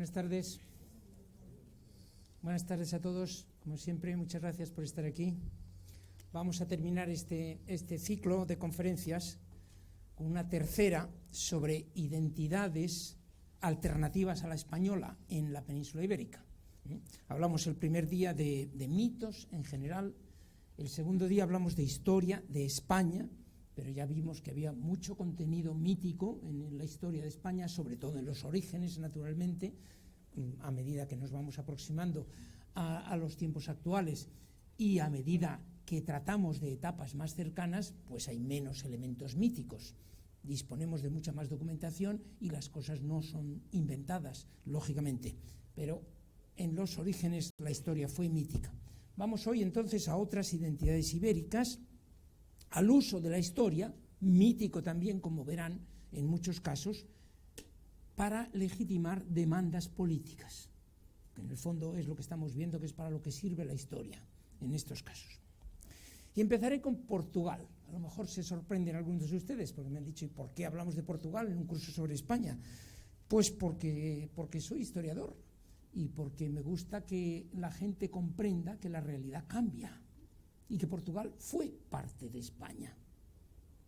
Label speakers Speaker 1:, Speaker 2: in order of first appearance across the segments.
Speaker 1: Buenas tardes. Buenas tardes a todos. Como siempre, muchas gracias por estar aquí. Vamos a terminar este ciclo de conferencias con una tercera sobre identidades alternativas a la española en la península ibérica. Hablamos el primer día de mitos en general, el segundo día hablamos de historia de España, pero ya vimos que había mucho contenido mítico en la historia de España, sobre todo en los orígenes, naturalmente, a medida que nos vamos aproximando a los tiempos actuales y a medida que tratamos de etapas más cercanas, pues hay menos elementos míticos. Disponemos de mucha más documentación y las cosas no son inventadas, lógicamente, pero en los orígenes la historia fue mítica. Vamos hoy entonces a otras identidades ibéricas, al uso de la historia, mítico también, como verán en muchos casos, para legitimar demandas políticas, que en el fondo es lo que estamos viendo que es para lo que sirve la historia en estos casos. Y empezaré con Portugal. A lo mejor se sorprenden algunos de ustedes porque me han dicho, ¿y por qué hablamos de Portugal en un curso sobre España? Pues porque soy historiador y porque me gusta que la gente comprenda que la realidad cambia y que Portugal fue parte de España.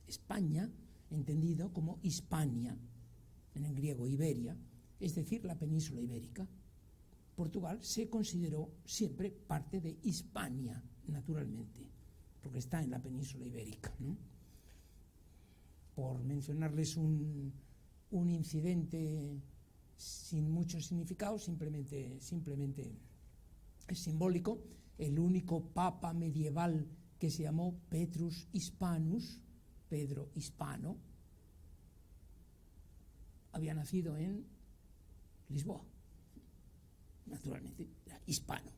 Speaker 1: España, entendido como Hispania, en el griego Iberia, es decir, la península ibérica. Portugal se consideró siempre parte de Hispania, naturalmente, porque está en la península ibérica, ¿no? Por mencionarles un incidente sin mucho significado, simplemente es simbólico. El único papa medieval que se llamó Petrus Hispanus, Pedro Hispano, había nacido en Lisboa, naturalmente, era hispano,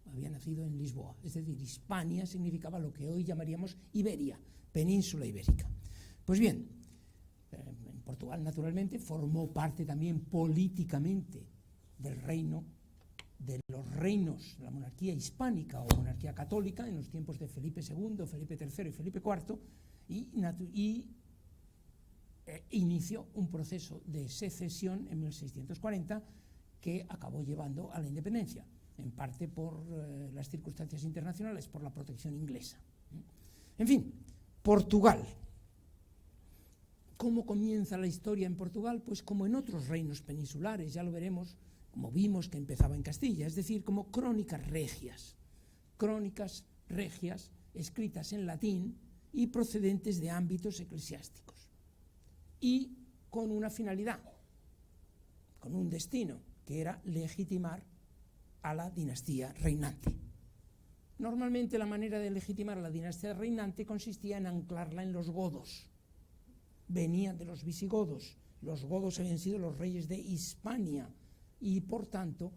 Speaker 1: había nacido en Lisboa, es decir, Hispania significaba lo que hoy llamaríamos Iberia, península ibérica. Pues bien, en Portugal naturalmente formó parte también políticamente del reino, de los reinos de la monarquía hispánica o monarquía católica en los tiempos de Felipe II, Felipe III y Felipe IV, y inició un proceso de secesión en 1640 que acabó llevando a la independencia, en parte por las circunstancias internacionales, por la protección inglesa. En fin, Portugal. ¿Cómo comienza la historia en Portugal? Pues como en otros reinos peninsulares, ya lo veremos, como vimos que empezaba en Castilla, es decir, como crónicas regias escritas en latín y procedentes de ámbitos eclesiásticos, y con una finalidad, con un destino, que era legitimar a la dinastía reinante. Normalmente la manera de legitimar a la dinastía reinante consistía en anclarla en los godos. Venían de los visigodos, los godos habían sido los reyes de Hispania y por tanto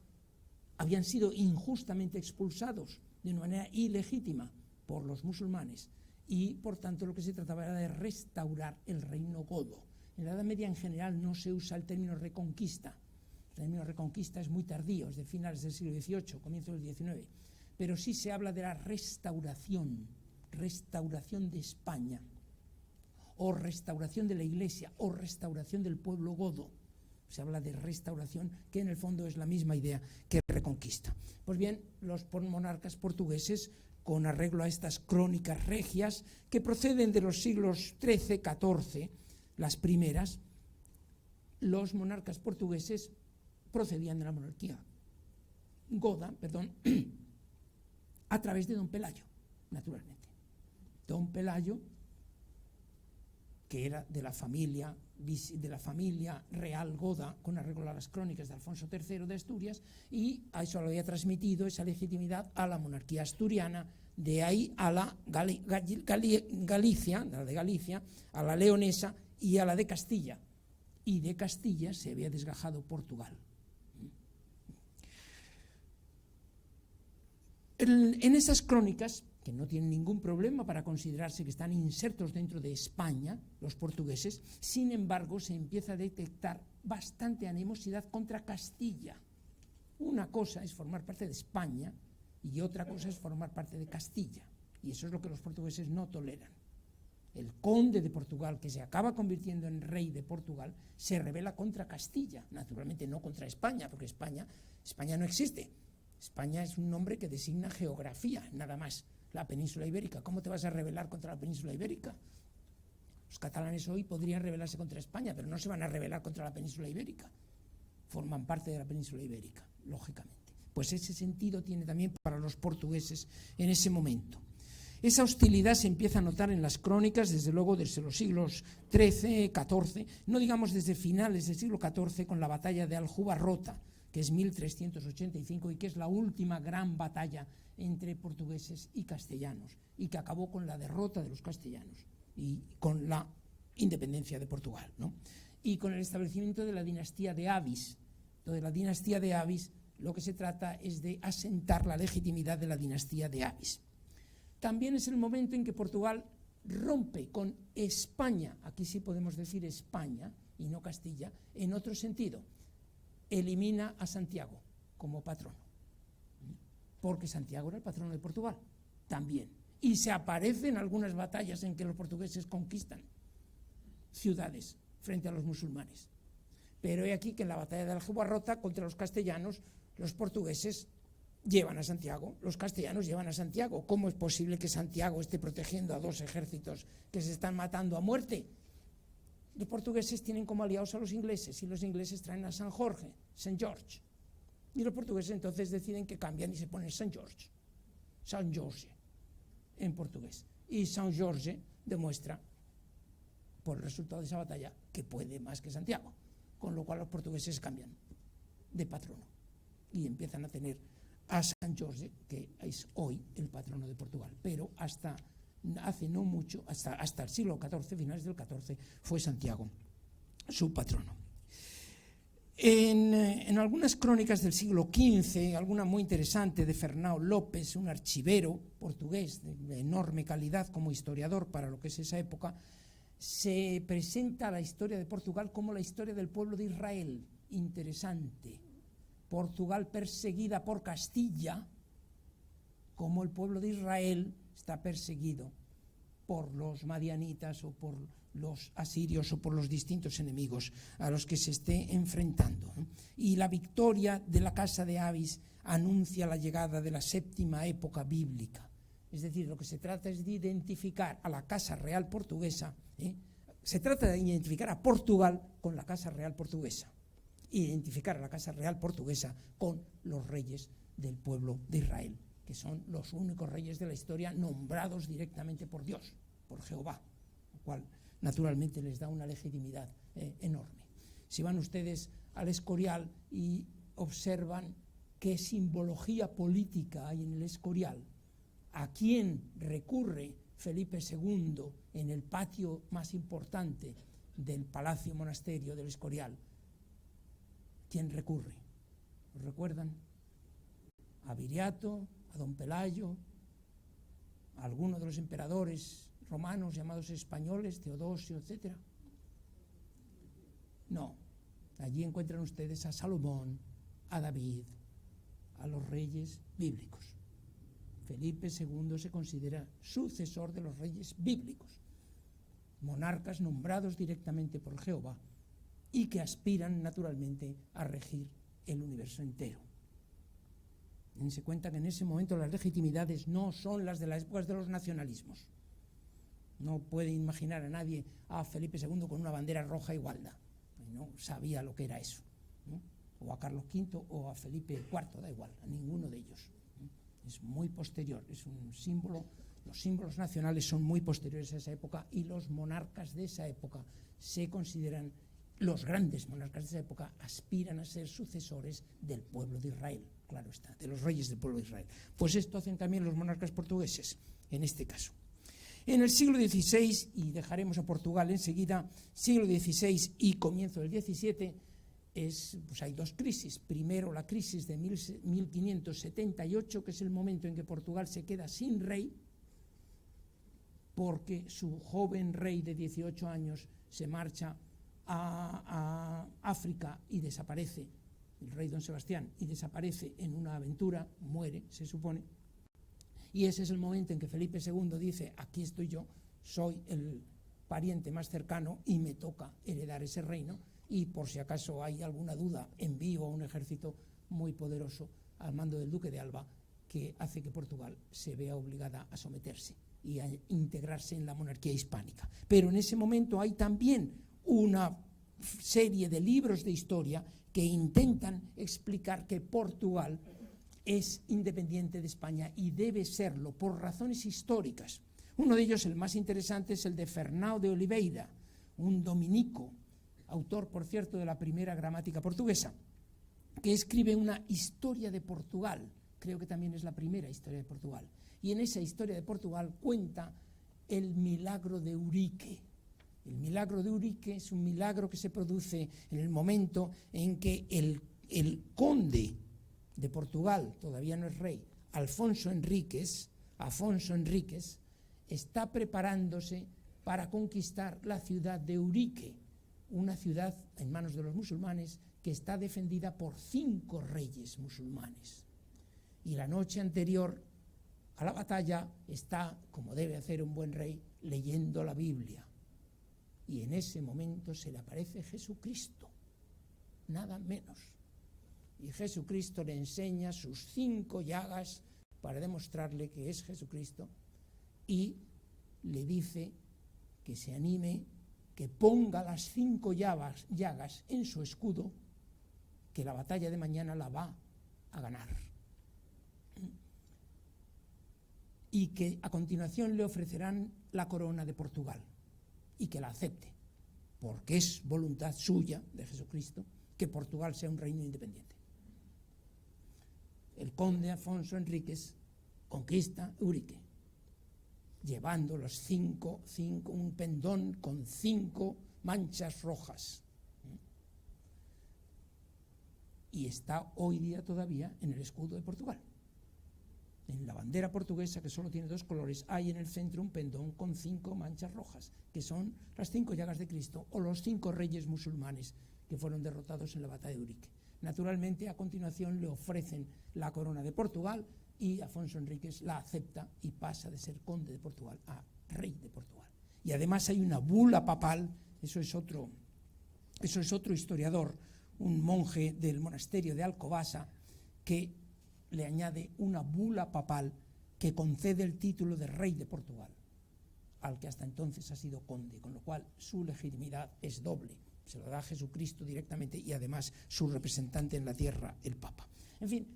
Speaker 1: habían sido injustamente expulsados de una manera ilegítima por los musulmanes y por tanto lo que se trataba era de restaurar el reino godo. En la Edad Media en general no se usa el término reconquista. El término reconquista es muy tardío, es de finales del siglo XVIII, comienzo del XIX, pero sí se habla de la restauración de España, o restauración de la Iglesia, o restauración del pueblo godo. Se habla de restauración, que en el fondo es la misma idea que reconquista. Pues bien, los monarcas portugueses, con arreglo a estas crónicas regias, que proceden de los siglos XIII, XIV, las primeras, los monarcas portugueses procedían de la monarquía goda, a través de don Pelayo, naturalmente. Don Pelayo, que era de la familia real goda, con arreglo a las crónicas de Alfonso III de Asturias, y a eso lo había transmitido esa legitimidad a la monarquía asturiana, de ahí a la Galicia, a la leonesa y a la de Castilla. Y de Castilla se había desgajado Portugal. En esas crónicas, que no tienen ningún problema para considerarse que están insertos dentro de España, los portugueses, sin embargo, se empieza a detectar bastante animosidad contra Castilla. Una cosa es formar parte de España y otra cosa es formar parte de Castilla, y eso es lo que los portugueses no toleran. el conde de Portugal, que se acaba convirtiendo en rey de Portugal, se rebela contra Castilla, naturalmente no contra España, porque España no existe. España es un nombre que designa geografía, nada más. La península ibérica, ¿cómo te vas a rebelar contra la península ibérica? Los catalanes hoy podrían rebelarse contra España, pero no se van a rebelar contra la península ibérica. Forman parte de la península ibérica, lógicamente. Pues ese sentido tiene también para los portugueses en ese momento. Esa hostilidad se empieza a notar en las crónicas, desde luego desde los siglos XIII, XIV, no digamos desde finales del siglo XIV con la batalla de Aljubarrota, que es 1385 y que es la última gran batalla entre portugueses y castellanos, y que acabó con la derrota de los castellanos y con la independencia de Portugal, ¿no? Y con el establecimiento de la dinastía de Avis. Entonces, la dinastía de Avis, lo que se trata es de asentar la legitimidad de la dinastía de Avis. También es el momento en que Portugal rompe con España, aquí sí podemos decir España y no Castilla, en otro sentido. Elimina a Santiago como patrono, porque Santiago era el patrono de Portugal también, y se aparece en algunas batallas en que los portugueses conquistan ciudades frente a los musulmanes. Pero he aquí que en la batalla de Aljubarrota contra los castellanos, los portugueses llevan a Santiago, los castellanos llevan a Santiago. ¿Cómo es posible que Santiago esté protegiendo a dos ejércitos que se están matando a muerte? Los portugueses tienen como aliados a los ingleses, y los ingleses traen a San Jorge, St. George. Y los portugueses entonces deciden que cambian y se ponen St. George, San Jorge en portugués. Y San Jorge demuestra, por el resultado de esa batalla, que puede más que Santiago, con lo cual los portugueses cambian de patrono y empiezan a tener a San Jorge, que es hoy el patrono de Portugal, pero hasta hace no mucho, hasta el siglo XIV, finales del XIV, fue Santiago su patrono. En algunas crónicas del siglo XV, alguna muy interesante de Fernão Lopes, un archivero portugués de enorme calidad como historiador para lo que es esa época, se presenta la historia de Portugal como la historia del pueblo de Israel. Interesante. Portugal perseguida por Castilla, como el pueblo de Israel está perseguido por los madianitas o por los asirios o por los distintos enemigos a los que se esté enfrentando. Y la victoria de la casa de Avis anuncia la llegada de la séptima época bíblica. Es decir, lo que se trata es de identificar a la casa real portuguesa, se trata de identificar a Portugal con la casa real portuguesa, identificar a la casa real portuguesa con los reyes del pueblo de Israel, que son los únicos reyes de la historia nombrados directamente por Dios, por Jehová, lo cual naturalmente les da una legitimidad enorme. Si van ustedes al Escorial y observan qué simbología política hay en el Escorial, a quién recurre Felipe II en el patio más importante del Palacio Monasterio del Escorial, ¿quién recurre? ¿Lo recuerdan? A Viriato, a don Pelayo, a alguno de los emperadores romanos llamados españoles, Teodosio, etc. No, allí encuentran ustedes a Salomón, a David, a los reyes bíblicos. Felipe II se considera sucesor de los reyes bíblicos, monarcas nombrados directamente por Jehová y que aspiran naturalmente a regir el universo entero. Dense cuenta que en ese momento las legitimidades no son las de las épocas de los nacionalismos. No puede imaginar a nadie a Felipe II con una bandera roja y gualda. No sabía lo que era eso, ¿no? O a Carlos V o a Felipe IV, da igual, a ninguno de ellos. Es muy posterior, es un símbolo, los símbolos nacionales son muy posteriores a esa época y los monarcas de esa época se consideran, los grandes monarcas de esa época aspiran a ser sucesores del pueblo de Israel, claro está, de los reyes del pueblo de Israel. Pues esto hacen también los monarcas portugueses, en este caso. En el siglo XVI, y dejaremos a Portugal enseguida, siglo XVI y comienzo del XVII, pues hay dos crisis. Primero, la crisis de 1578, que es el momento en que Portugal se queda sin rey, porque su joven rey de 18 años se marcha a África y desaparece, el rey don Sebastián, y desaparece en una aventura, muere, se supone, y ese es el momento en que Felipe II dice, aquí estoy yo, soy el pariente más cercano y me toca heredar ese reino, y por si acaso hay alguna duda, envío a un ejército muy poderoso al mando del duque de Alba, que hace que Portugal se vea obligada a someterse y a integrarse en la monarquía hispánica. Pero en ese momento hay también una serie de libros de historia que intentan explicar que Portugal es independiente de España y debe serlo por razones históricas. Uno de ellos, el más interesante, es el de Fernão de Oliveira, un dominico, autor, por cierto, de la primera gramática portuguesa, que escribe una historia de Portugal. Creo que también es la primera historia de Portugal. Y en esa historia de Portugal cuenta el milagro de Eurique. El milagro de Eurique es un milagro que se produce en el momento en que el conde de Portugal, todavía no es rey, Afonso Henriques, está preparándose para conquistar la ciudad de Eurique, una ciudad en manos de los musulmanes que está defendida por 5 reyes musulmanes. Y la noche anterior a la batalla está, como debe hacer un buen rey, leyendo la Biblia. Y en ese momento se le aparece Jesucristo, nada menos. Y Jesucristo le enseña sus 5 llagas para demostrarle que es Jesucristo, y le dice que se anime, que ponga las 5 llagas en su escudo, que la batalla de mañana la va a ganar. Y que a continuación le ofrecerán la corona de Portugal, y que la acepte, porque es voluntad suya, de Jesucristo, que Portugal sea un reino independiente. El conde Afonso Henriques conquista Eurique, llevando un pendón con 5 manchas rojas. Y está hoy día todavía en el escudo de Portugal. En la bandera portuguesa, que solo tiene 2 colores, hay en el centro un pendón con 5 manchas rojas, que son las 5 llagas de Cristo, o los 5 reyes musulmanes que fueron derrotados en la batalla de Eurique. Naturalmente, a continuación le ofrecen la corona de Portugal, y Afonso Henriques la acepta y pasa de ser conde de Portugal a rey de Portugal. Y además hay una bula papal, eso es otro historiador, un monje del monasterio de Alcobaça, que le añade una bula papal que concede el título de rey de Portugal al que hasta entonces ha sido conde, con lo cual su legitimidad es doble. Se lo da Jesucristo directamente y además su representante en la tierra, el Papa. En fin,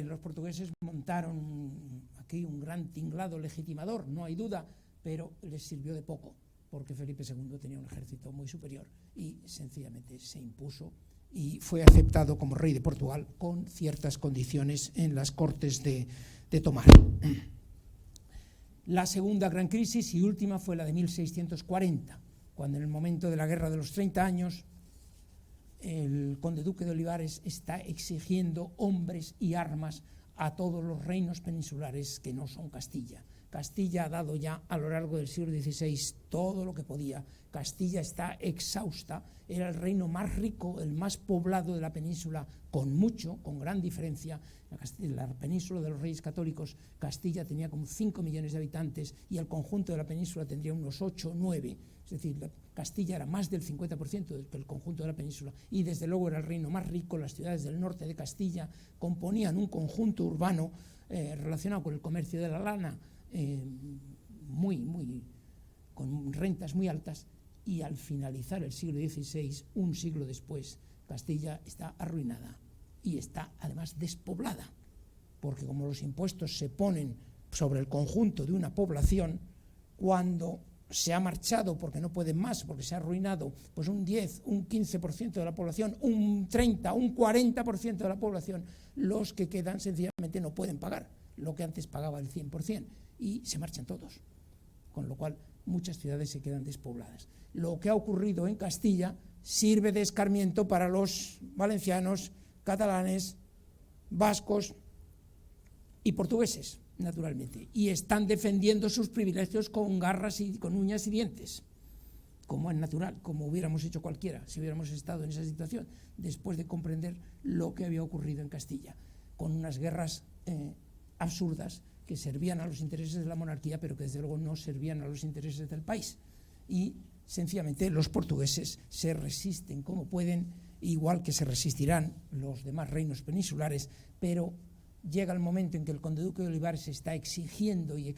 Speaker 1: los portugueses montaron aquí un gran tinglado legitimador, no hay duda, pero les sirvió de poco, porque Felipe II tenía un ejército muy superior y sencillamente se impuso y fue aceptado como rey de Portugal con ciertas condiciones en las Cortes de Tomar. La segunda gran crisis y última fue la de 1640, cuando en el momento de la Guerra de los 30 años el conde duque de Olivares está exigiendo hombres y armas a todos los reinos peninsulares que no son Castilla. Castilla ha dado ya a lo largo del siglo XVI todo lo que podía. Castilla está exhausta, era el reino más rico, el más poblado de la península, con gran diferencia. La península de los Reyes Católicos, Castilla tenía como 5 millones de habitantes y el conjunto de la península tendría unos 8 o 9. Es decir, Castilla era más del 50% del conjunto de la península y desde luego era el reino más rico. Las ciudades del norte de Castilla componían un conjunto urbano relacionado con el comercio de la lana, con rentas muy altas, y al finalizar el siglo XVI, un siglo después, Castilla está arruinada y está además despoblada, porque como los impuestos se ponen sobre el conjunto de una población, cuando se ha marchado porque no pueden más, porque se ha arruinado, pues un 10, un 15% de la población, un 30, un 40% de la población, los que quedan sencillamente no pueden pagar lo que antes pagaba el 100%, y se marchan todos, con lo cual muchas ciudades se quedan despobladas. Lo que ha ocurrido en Castilla sirve de escarmiento para los valencianos, catalanes, vascos y portugueses, naturalmente, y están defendiendo sus privilegios con garras y con uñas y dientes, como es natural, como hubiéramos hecho cualquiera si hubiéramos estado en esa situación, después de comprender lo que había ocurrido en Castilla, con unas guerras absurdas que servían a los intereses de la monarquía, pero que desde luego no servían a los intereses del país. Y sencillamente los portugueses se resisten como pueden, igual que se resistirán los demás reinos peninsulares, pero llega el momento en que el conde duque de Olivares está exigiendo y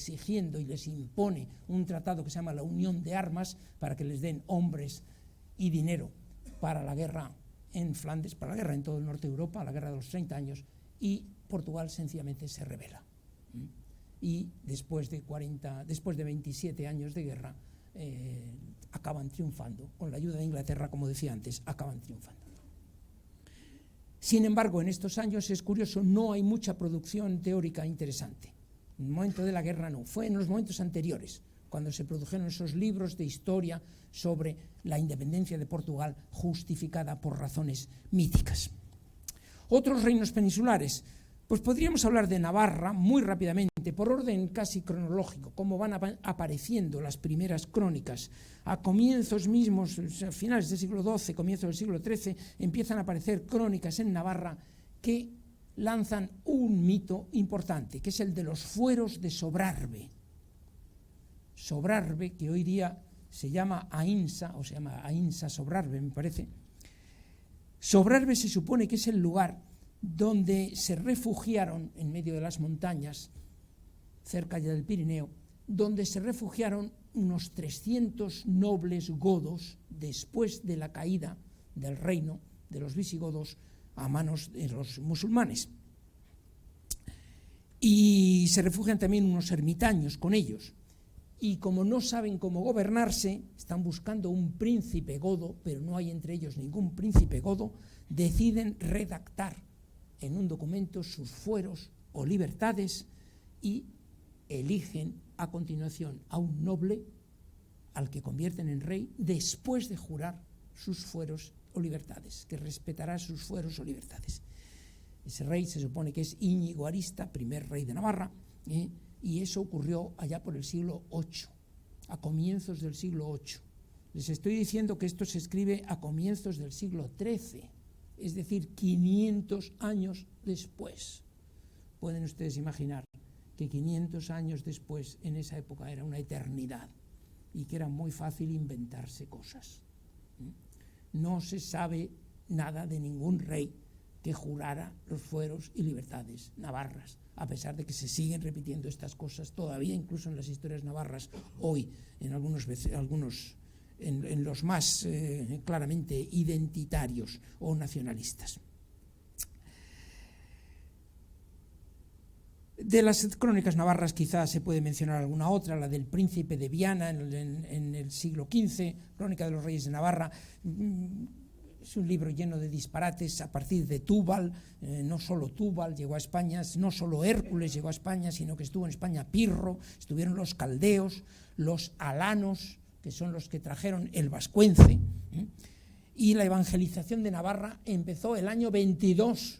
Speaker 1: les impone un tratado que se llama la Unión de Armas para que les den hombres y dinero para la guerra en Flandes, para la guerra en todo el norte de Europa, la guerra de los 30 años, y Portugal sencillamente se rebela. Y después de 27 años de guerra, acaban triunfando. Con la ayuda de Inglaterra, como decía antes, acaban triunfando. Sin embargo, en estos años, es curioso, no hay mucha producción teórica interesante. En el momento de la guerra no, fue en los momentos anteriores, cuando se produjeron esos libros de historia sobre la independencia de Portugal justificada por razones míticas. Otros reinos peninsulares, pues podríamos hablar de Navarra muy rápidamente, por orden casi cronológico, cómo van apareciendo las primeras crónicas. A comienzos mismos, a finales del siglo XII, comienzos del siglo XIII, empiezan a aparecer crónicas en Navarra que lanzan un mito importante, que es el de los fueros de Sobrarbe. Sobrarbe, que hoy día se llama Aínsa, o se llama Aínsa Sobrarbe, me parece. Sobrarbe se supone que es el lugar donde se refugiaron en medio de las montañas, cerca ya del Pirineo, donde se refugiaron unos 300 nobles godos después de la caída del reino de los visigodos a manos de los musulmanes. Y se refugian también unos ermitaños con ellos. Y como no saben cómo gobernarse, están buscando un príncipe godo, pero no hay entre ellos ningún príncipe godo, deciden redactar en un documento sus fueros o libertades y eligen a continuación a un noble al que convierten en rey después de jurar sus fueros o libertades, que respetará sus fueros o libertades. Ese rey se supone que es Íñigo Arista, primer rey de Navarra, y eso ocurrió allá por el siglo VIII, a comienzos del siglo VIII. Les estoy diciendo que esto se escribe a comienzos del siglo XIII, es decir, 500 años después. Pueden ustedes imaginar que 500 años después, en esa época, era una eternidad y que era muy fácil inventarse cosas. No se sabe nada de ningún rey que jurara los fueros y libertades navarras, a pesar de que se siguen repitiendo estas cosas todavía, incluso en las historias navarras, hoy, en en los más claramente identitarios o nacionalistas. De las crónicas navarras quizás se puede mencionar alguna otra, la del príncipe de Viana en el siglo XV, Crónica de los Reyes de Navarra. Es un libro lleno de disparates a partir de Túbal. No solo Túbal llegó a España, no solo Hércules llegó a España, sino que estuvo en España Pirro, estuvieron los caldeos, los alanos, que son los que trajeron el vascuence, y la evangelización de Navarra empezó el año 22,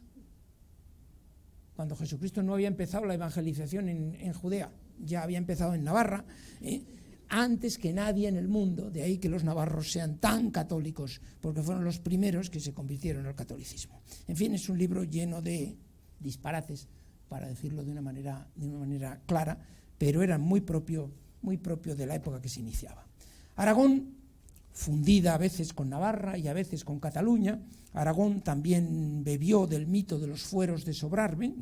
Speaker 1: cuando Jesucristo no había empezado la evangelización en Judea, ya había empezado en Navarra, antes que nadie en el mundo, de ahí que los navarros sean tan católicos, porque fueron los primeros que se convirtieron al catolicismo. En fin, es un libro lleno de disparates, para decirlo de una manera clara, pero era muy propio de la época que se iniciaba. Aragón, fundida a veces con Navarra y a veces con Cataluña. Aragón también bebió del mito de los fueros de Sobrarbe,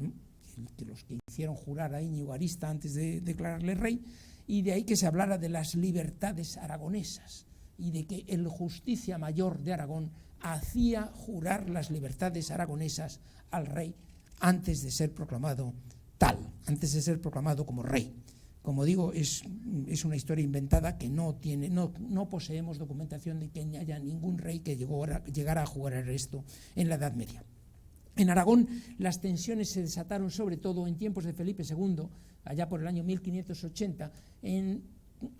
Speaker 1: de los que hicieron jurar a Íñigo Arista antes de declararle rey, y de ahí que se hablara de las libertades aragonesas y de que el Justicia Mayor de Aragón hacía jurar las libertades aragonesas al rey antes de ser proclamado tal, antes de ser proclamado como rey. Como digo, es una historia inventada que no poseemos documentación de que haya ningún rey que llegara a jurar esto en la Edad Media. En Aragón las tensiones se desataron sobre todo en tiempos de Felipe II, allá por el año 1580,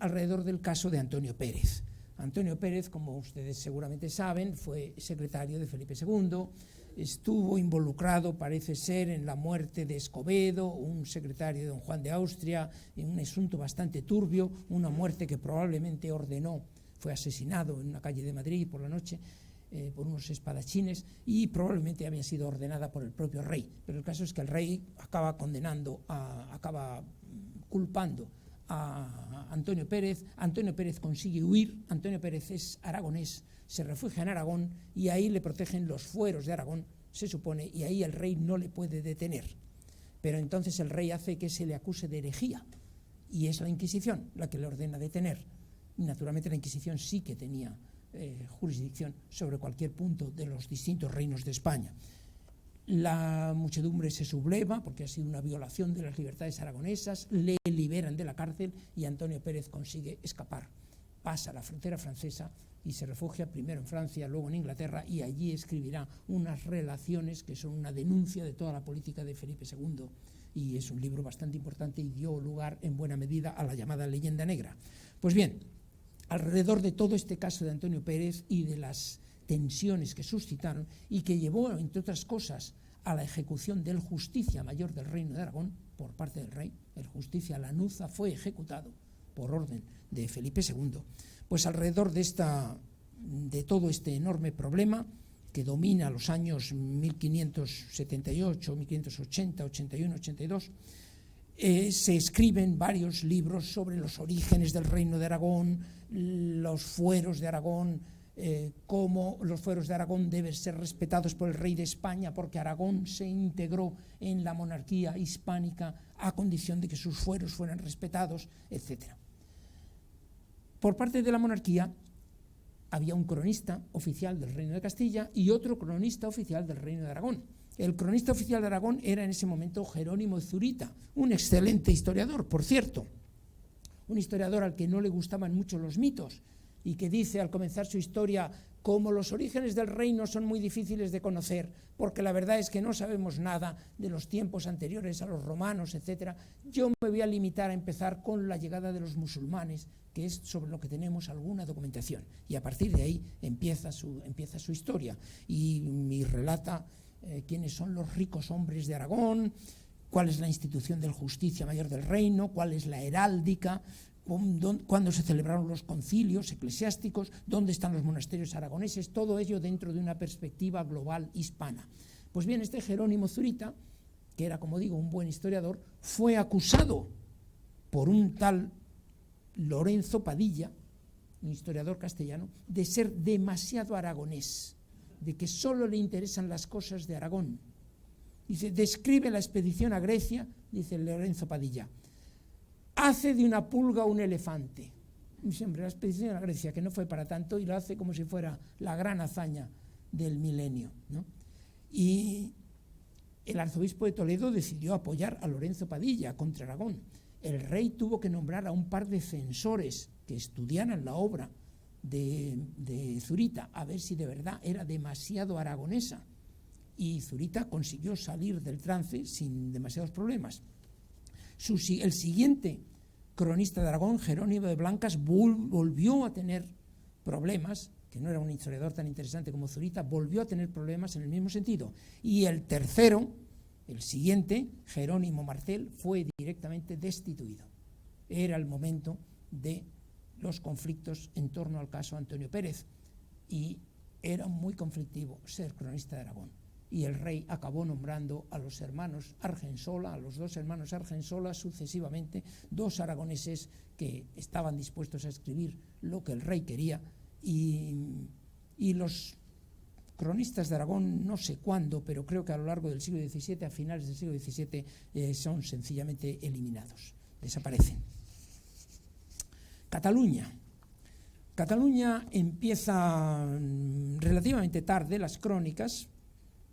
Speaker 1: alrededor del caso de Antonio Pérez. Antonio Pérez, como ustedes seguramente saben, fue secretario de Felipe II, estuvo involucrado, parece ser, en la muerte de Escobedo, un secretario de don Juan de Austria, en un asunto bastante turbio, una muerte que probablemente ordenó, fue asesinado en una calle de Madrid por la noche, por unos espadachines, y probablemente había sido ordenada por el propio rey. Pero el caso es que el rey acaba culpando a Antonio Pérez. Antonio Pérez consigue huir, Antonio Pérez es aragonés, se refugia en Aragón y ahí le protegen los fueros de Aragón, se supone, y ahí el rey no le puede detener. Pero entonces el rey hace que se le acuse de herejía y es la Inquisición la que le ordena detener. Y naturalmente la Inquisición sí que tenía jurisdicción sobre cualquier punto de los distintos reinos de España. La muchedumbre se subleva porque ha sido una violación de las libertades aragonesas, le liberan de la cárcel y Antonio Pérez consigue escapar. Pasa la frontera francesa y se refugia primero en Francia, luego en Inglaterra, y allí escribirá unas relaciones que son una denuncia de toda la política de Felipe II, y es un libro bastante importante y dio lugar en buena medida a la llamada leyenda negra. Pues bien, alrededor de todo este caso de Antonio Pérez y de las tensiones que suscitaron y que llevó, entre otras cosas, a la ejecución del Justicia Mayor del Reino de Aragón por parte del rey, el Justicia Lanuza fue ejecutado por orden de Felipe II, pues alrededor de todo este enorme problema que domina los años 1578, 1580, 81, 82, se escriben varios libros sobre los orígenes del Reino de Aragón, los fueros de Aragón, cómo los fueros de Aragón deben ser respetados por el rey de España porque Aragón se integró en la monarquía hispánica a condición de que sus fueros fueran respetados, etc. Por parte de la monarquía había un cronista oficial del Reino de Castilla y otro cronista oficial del Reino de Aragón. El cronista oficial de Aragón era en ese momento Jerónimo de Zurita, un excelente historiador, por cierto, un historiador al que no le gustaban mucho los mitos y que dice al comenzar su historia: como los orígenes del reino son muy difíciles de conocer, porque la verdad es que no sabemos nada de los tiempos anteriores a los romanos, etc., yo me voy a limitar a empezar con la llegada de los musulmanes, que es sobre lo que tenemos alguna documentación, y a partir de ahí empieza su historia y relata quiénes son los ricos hombres de Aragón, cuál es la institución del Justicia Mayor del Reino, cuál es la heráldica, cuándo se celebraron los concilios eclesiásticos, dónde están los monasterios aragoneses, todo ello dentro de una perspectiva global hispana. Pues bien, este Jerónimo Zurita, que era, como digo, un buen historiador, fue acusado por un tal Lorenzo Padilla, un historiador castellano, de ser demasiado aragonés, de que solo le interesan las cosas de Aragón. Dice, describe la expedición a Grecia, dice Lorenzo Padilla, hace de una pulga un elefante. Y siempre la expedición a Grecia, que no fue para tanto, y lo hace como si fuera la gran hazaña del milenio, ¿no? Y el arzobispo de Toledo decidió apoyar a Lorenzo Padilla contra Aragón. El rey tuvo que nombrar a un par de censores que estudiaran la obra de Zurita, a ver si de verdad era demasiado aragonesa. Y Zurita consiguió salir del trance sin demasiados problemas. El siguiente cronista de Aragón, Jerónimo de Blancas, volvió a tener problemas, que no era un historiador tan interesante como Zurita, volvió a tener problemas en el mismo sentido. Y el tercero, el siguiente, Jerónimo Martel, fue directamente destituido. Era el momento de los conflictos en torno al caso Antonio Pérez y era muy conflictivo ser cronista de Aragón. Y el rey acabó nombrando a los hermanos Argensola, a los dos hermanos Argensola sucesivamente, dos aragoneses que estaban dispuestos a escribir lo que el rey quería, y los cronistas de Aragón, no sé cuándo, pero creo que a lo largo del siglo XVII, a finales del siglo XVII, son sencillamente eliminados, desaparecen. Cataluña. Cataluña empieza relativamente tarde las crónicas,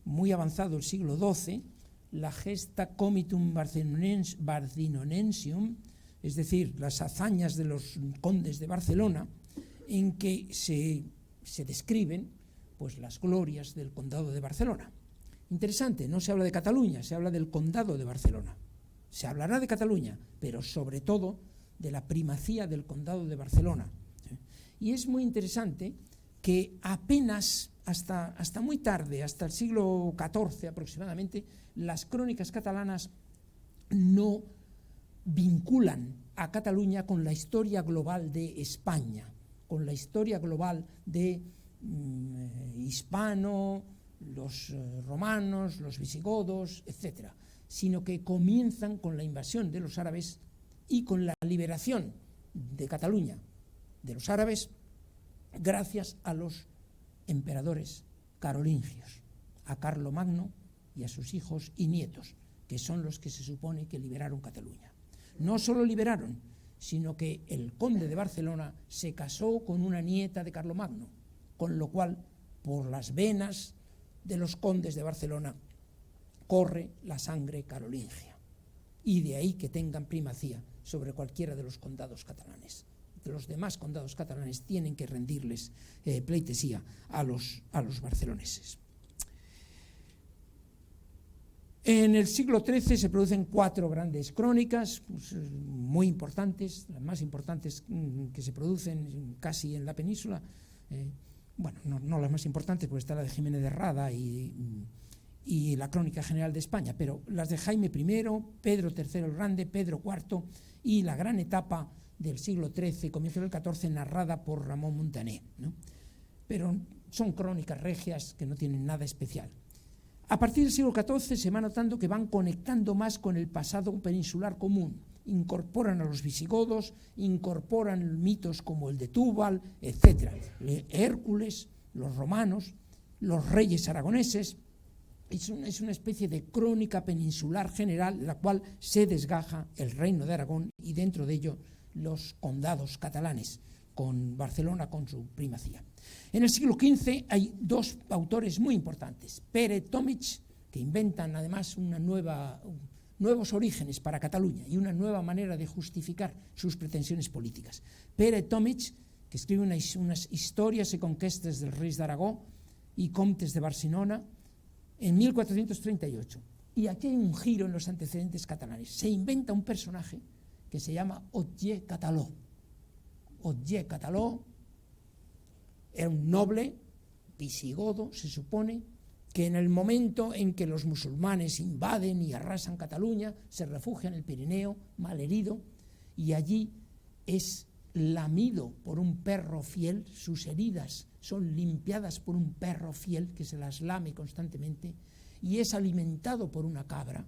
Speaker 1: muy avanzado el siglo XII, la gesta comitum Barcinonensium, es decir, las hazañas de los condes de Barcelona, en que se describen pues, las glorias del condado de Barcelona. Interesante, no se habla de Cataluña, se habla del condado de Barcelona. Se hablará de Cataluña, pero sobre todo de la primacía del condado de Barcelona. Y es muy interesante que apenas hasta muy tarde, hasta el siglo XIV aproximadamente, las crónicas catalanas no vinculan a Cataluña con la historia global de España, con la historia global de hispano, los romanos, los visigodos, etc., sino que comienzan con la invasión de los árabes y con la liberación de Cataluña de los árabes gracias a los emperadores carolingios, a Carlomagno y a sus hijos y nietos, que son los que se supone que liberaron Cataluña. No solo liberaron, sino que el conde de Barcelona se casó con una nieta de Carlomagno, con lo cual, por las venas de los condes de Barcelona, corre la sangre carolingia, y de ahí que tengan primacía sobre cualquiera de los condados catalanes. Los demás condados catalanes tienen que rendirles pleitesía a los barceloneses. En el siglo XIII se producen 4 grandes crónicas muy importantes, las más importantes que se producen casi en la península. Bueno, no las más importantes, porque está la de Jiménez de Rada y la Crónica General de España, pero las de Jaime I, Pedro III el Grande, Pedro IV y la gran etapa del siglo XIII, comienzo del XIV, narrada por Ramón Muntaner, ¿no? Pero son crónicas regias que no tienen nada especial. A partir del siglo XIV se va notando que van conectando más con el pasado peninsular común, incorporan a los visigodos, incorporan mitos como el de Túbal, etc. Hércules, los romanos, los reyes aragoneses. Es una especie de crónica peninsular general, en la cual se desgaja el reino de Aragón y dentro de ello los condados catalanes, con Barcelona con su primacía. En el siglo XV hay 2 autores muy importantes, Pere Tomic, que inventan además nuevos orígenes para Cataluña y una nueva manera de justificar sus pretensiones políticas. Pere Tomic, que escribe unas historias y conquestas del rey de Aragón y comtes de Barcelona en 1438. Y aquí hay un giro en los antecedentes catalanes. Se inventa un personaje que se llama Otger Cataló. Otger Cataló era un noble visigodo, se supone, que en el momento en que los musulmanes invaden y arrasan Cataluña, se refugia en el Pirineo, malherido, y allí es lamido por un perro fiel, sus heridas son limpiadas por un perro fiel que se las lame constantemente, y es alimentado por una cabra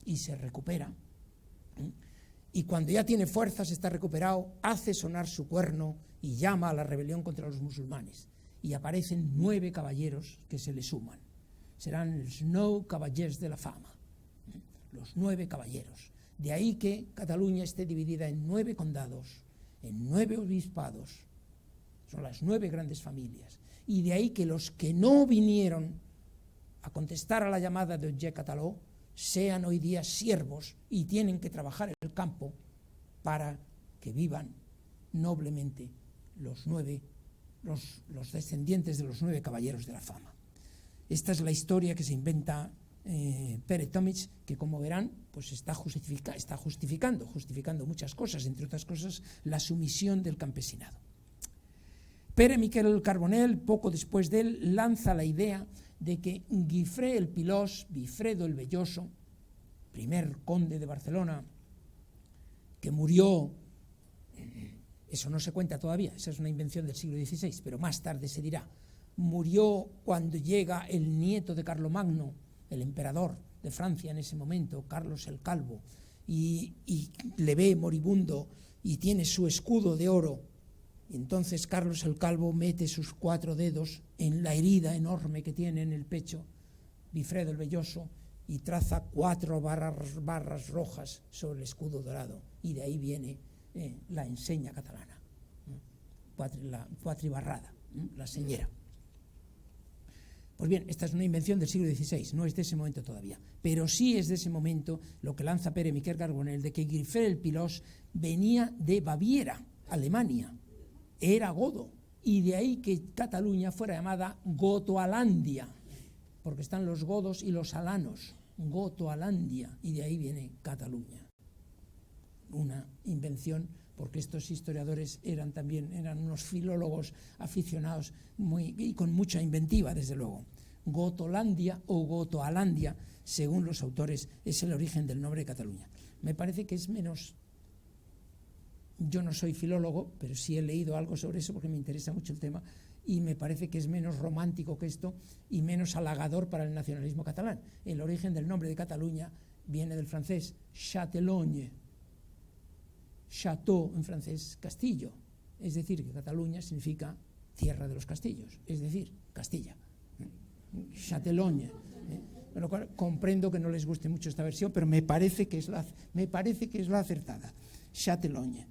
Speaker 1: y se recupera. Y cuando ya tiene fuerzas, está recuperado, hace sonar su cuerno y llama a la rebelión contra los musulmanes. Y aparecen 9 caballeros que se le suman. Serán los 9 caballeros de la fama, los 9 caballeros. De ahí que Cataluña esté dividida en 9 condados, en 9 obispados. Son las 9 grandes familias. Y de ahí que los que no vinieron a contestar a la llamada de Otger Cataló sean hoy día siervos y tienen que trabajar en el campo para que vivan noblemente los descendientes de los 9 caballeros de la fama. Esta es la historia que se inventa Pere Tomic, que como verán pues está justificando muchas cosas, entre otras cosas la sumisión del campesinado. Pere Miquel Carbonell, poco después de él, lanza la idea de que Guifré el Pilós, Bifredo el Velloso, primer conde de Barcelona, que murió, eso no se cuenta todavía, esa es una invención del siglo XVI, pero más tarde se dirá, murió cuando llega el nieto de Carlomagno, el emperador de Francia en ese momento, Carlos el Calvo, y le ve moribundo y tiene su escudo de oro. Y entonces Carlos el Calvo mete sus 4 dedos en la herida enorme que tiene en el pecho Bifredo el Velloso y traza 4 barras rojas sobre el escudo dorado. Y de ahí viene la enseña catalana, la cuatribarrada, la señera. Pues bien, esta es una invención del siglo XVI, no es de ese momento todavía, pero sí es de ese momento lo que lanza Pere Miquel Carbonell, de que Guifré el Pilós venía de Baviera, Alemania, era godo, y de ahí que Cataluña fuera llamada Gotoalandia, porque están los godos y los alanos, Gotoalandia, y de ahí viene Cataluña. Una invención, porque estos historiadores eran unos filólogos aficionados y con mucha inventiva, desde luego. Gotolandia o Gotoalandia, según los autores, es el origen del nombre de Cataluña. Me parece que es menos... Yo no soy filólogo, pero sí he leído algo sobre eso porque me interesa mucho el tema y me parece que es menos romántico que esto y menos halagador para el nacionalismo catalán. El origen del nombre de Cataluña viene del francés Châtellonge, château en francés, castillo, es decir, que Cataluña significa tierra de los castillos, es decir, Castilla. Châtelogne. Con lo cual comprendo que no les guste mucho esta versión, pero me parece que es la acertada. Châtelogne.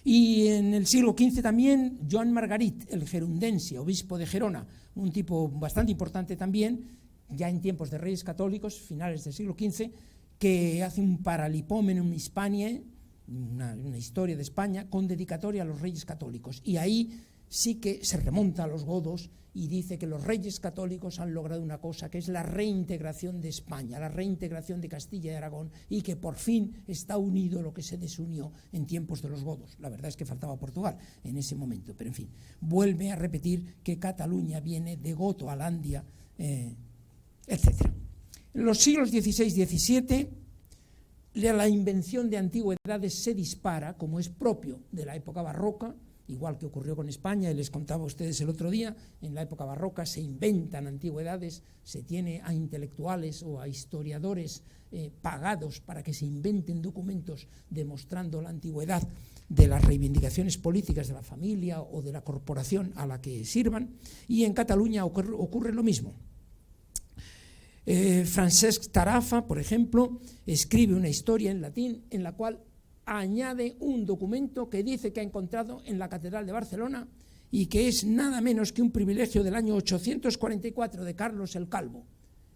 Speaker 1: Y en el siglo XV también Joan Margarit, el gerundense, obispo de Gerona, un tipo bastante importante también, ya en tiempos de reyes católicos, finales del siglo XV, que hace un Paralipomenum Hispaniae, una historia de España, con dedicatoria a los reyes católicos. Y ahí sí que se remonta a los godos y dice que los reyes católicos han logrado una cosa, que es la reintegración de España, la reintegración de Castilla y Aragón, y que por fin está unido lo que se desunió en tiempos de los godos. La verdad es que faltaba Portugal en ese momento, pero en fin, vuelve a repetir que Cataluña viene de Goto, Alandia, etc. En los siglos XVI y XVII, la invención de antigüedades se dispara, como es propio de la época barroca, igual que ocurrió con España, y les contaba a ustedes el otro día. En la época barroca se inventan antigüedades, se tiene a intelectuales o a historiadores pagados para que se inventen documentos demostrando la antigüedad de las reivindicaciones políticas de la familia o de la corporación a la que sirvan, y en Cataluña ocurre lo mismo. Francesc Tarafa, por ejemplo, escribe una historia en latín en la cual añade un documento que dice que ha encontrado en la Catedral de Barcelona y que es nada menos que un privilegio del año 844 de Carlos el Calvo,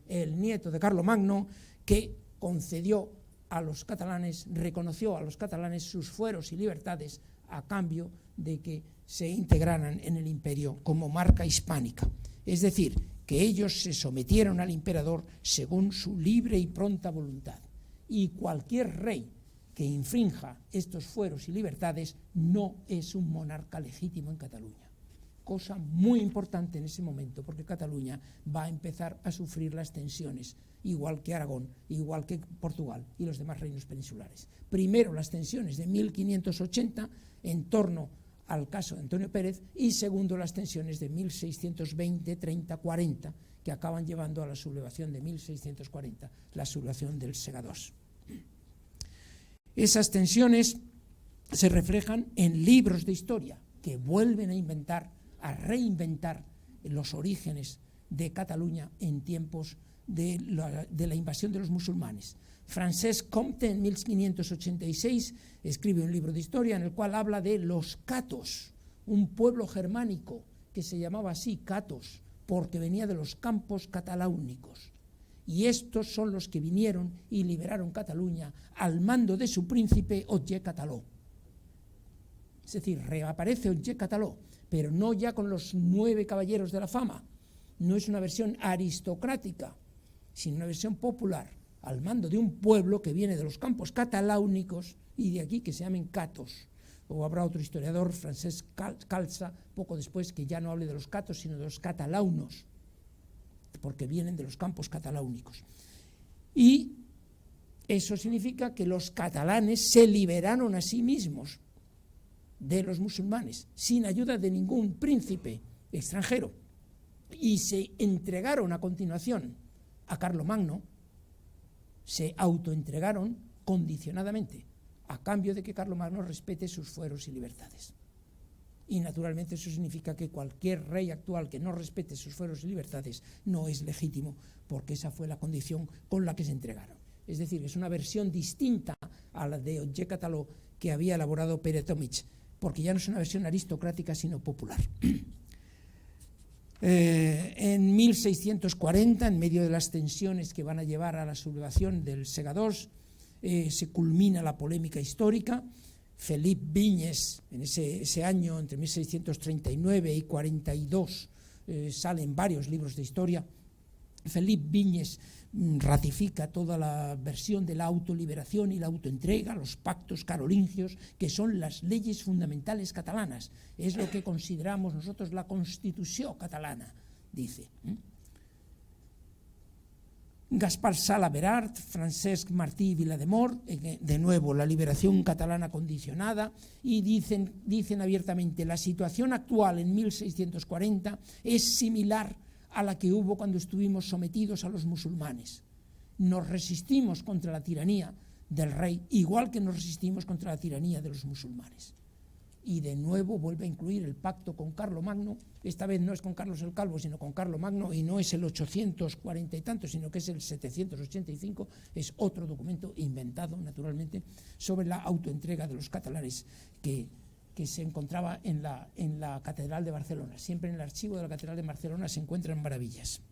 Speaker 1: el nieto de Carlomagno, que concedió a los catalanes, reconoció a los catalanes sus fueros y libertades a cambio de que se integraran en el imperio como marca hispánica. Es decir, que ellos se sometieron al emperador según su libre y pronta voluntad. Y cualquier rey que infrinja estos fueros y libertades no es un monarca legítimo en Cataluña. Cosa muy importante en ese momento, porque Cataluña va a empezar a sufrir las tensiones, igual que Aragón, igual que Portugal y los demás reinos peninsulares. Primero las tensiones de 1580 en torno al caso de Antonio Pérez, y segundo las tensiones de 1620, 30, 40, que acaban llevando a la sublevación de 1640, la sublevación del Segadors. Esas tensiones se reflejan en libros de historia que vuelven a reinventar los orígenes de Cataluña en tiempos de la invasión de los musulmanes. Francesc Comte, en 1586, escribe un libro de historia en el cual habla de los catos, un pueblo germánico que se llamaba así, catos, porque venía de los campos cataláunicos. Y estos son los que vinieron y liberaron Cataluña al mando de su príncipe Otger Cataló. Es decir, reaparece Otger Cataló, pero no ya con los 9 caballeros de la fama. No es una versión aristocrática, sino una versión popular, al mando de un pueblo que viene de los campos cataláunicos y de aquí que se llamen catos. O habrá otro historiador, Francesc Calça, poco después, que ya no hable de los catos, sino de los catalaunos, porque vienen de los campos cataláunicos. Y eso significa que los catalanes se liberaron a sí mismos de los musulmanes, sin ayuda de ningún príncipe extranjero, y se entregaron a continuación a Carlomagno, se autoentregaron condicionadamente, a cambio de que Carlomagno respete sus fueros y libertades. Y naturalmente eso significa que cualquier rey actual que no respete sus fueros y libertades no es legítimo, porque esa fue la condición con la que se entregaron. Es decir, es una versión distinta a la de Otger Cataló que había elaborado Pere Tomic, porque ya no es una versión aristocrática sino popular. En 1640, en medio de las tensiones que van a llevar a la sublevación del Segadors, se culmina la polémica histórica. Felip Viñes, en ese año, entre 1639 y 42, salen varios libros de historia. Felip Viñes ratifica toda la versión de la autoliberación y la autoentrega, los pactos carolingios, que son las leyes fundamentales catalanas. Es lo que consideramos nosotros la Constitución catalana, dice. Gaspar Sala Berart, Francesc Martí Vilademort, de nuevo la liberación catalana condicionada, y dicen abiertamente: la situación actual en 1640 es similar a la que hubo cuando estuvimos sometidos a los musulmanes. Nos resistimos contra la tiranía del rey, igual que nos resistimos contra la tiranía de los musulmanes. Y de nuevo vuelve a incluir el pacto con Carlomagno. Esta vez no es con Carlos el Calvo, sino con Carlomagno, y no es el 840 y tanto, sino que es el 785, es otro documento inventado, naturalmente, sobre la autoentrega de los catalanes que se encontraba en la Catedral de Barcelona. Siempre en el archivo de la Catedral de Barcelona se encuentran maravillas.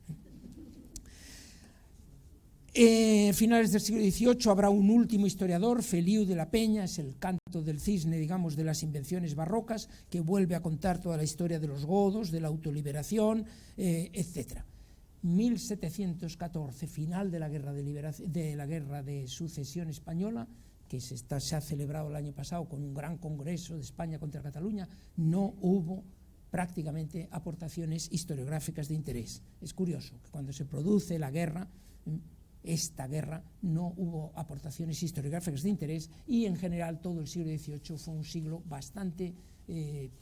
Speaker 1: Finales del siglo XVIII habrá un último historiador, Feliu de la Peña, es el canto del cisne, digamos, de las invenciones barrocas, que vuelve a contar toda la historia de los godos, de la autoliberación, etc. 1714, final de la guerra de sucesión española, que se ha celebrado el año pasado con un gran congreso de España contra Cataluña. No hubo prácticamente aportaciones historiográficas de interés. Es curioso que cuando se produce la guerra, esta guerra, no hubo aportaciones historiográficas de interés, y en general todo el siglo XVIII fue un siglo bastante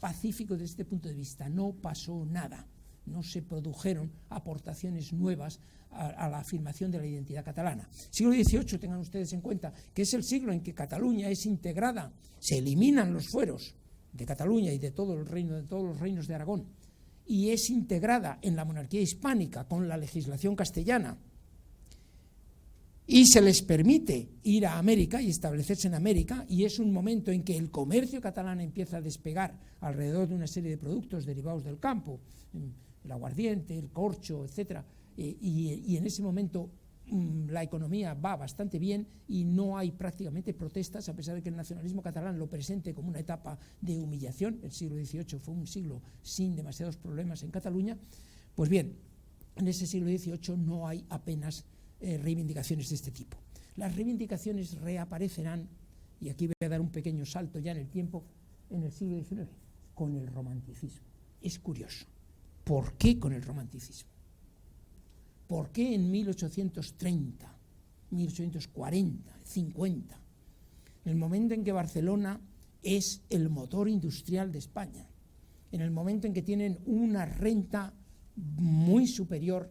Speaker 1: pacífico desde este punto de vista. No pasó nada, no se produjeron aportaciones nuevas a la afirmación de la identidad catalana. Siglo XVIII, tengan ustedes en cuenta que es el siglo en que Cataluña es integrada, se eliminan los fueros de Cataluña y de todo el reino, de todos los reinos de Aragón, y es integrada en la monarquía hispánica con la legislación castellana, y se les permite ir a América y establecerse en América, y es un momento en que el comercio catalán empieza a despegar alrededor de una serie de productos derivados del campo, el aguardiente, el corcho, etc. Y en ese momento la economía va bastante bien y no hay prácticamente protestas, a pesar de que el nacionalismo catalán lo presente como una etapa de humillación. El siglo XVIII fue un siglo sin demasiados problemas en Cataluña. Pues bien, en ese siglo XVIII no hay apenas reivindicaciones de este tipo. Las reivindicaciones reaparecerán, y aquí voy a dar un pequeño salto ya en el tiempo, en el siglo XIX, con el romanticismo. Es curioso. ¿Por qué con el romanticismo? ¿Por qué en 1830, 1840, 50, en el momento en que Barcelona es el motor industrial de España, en el momento en que tienen una renta muy superior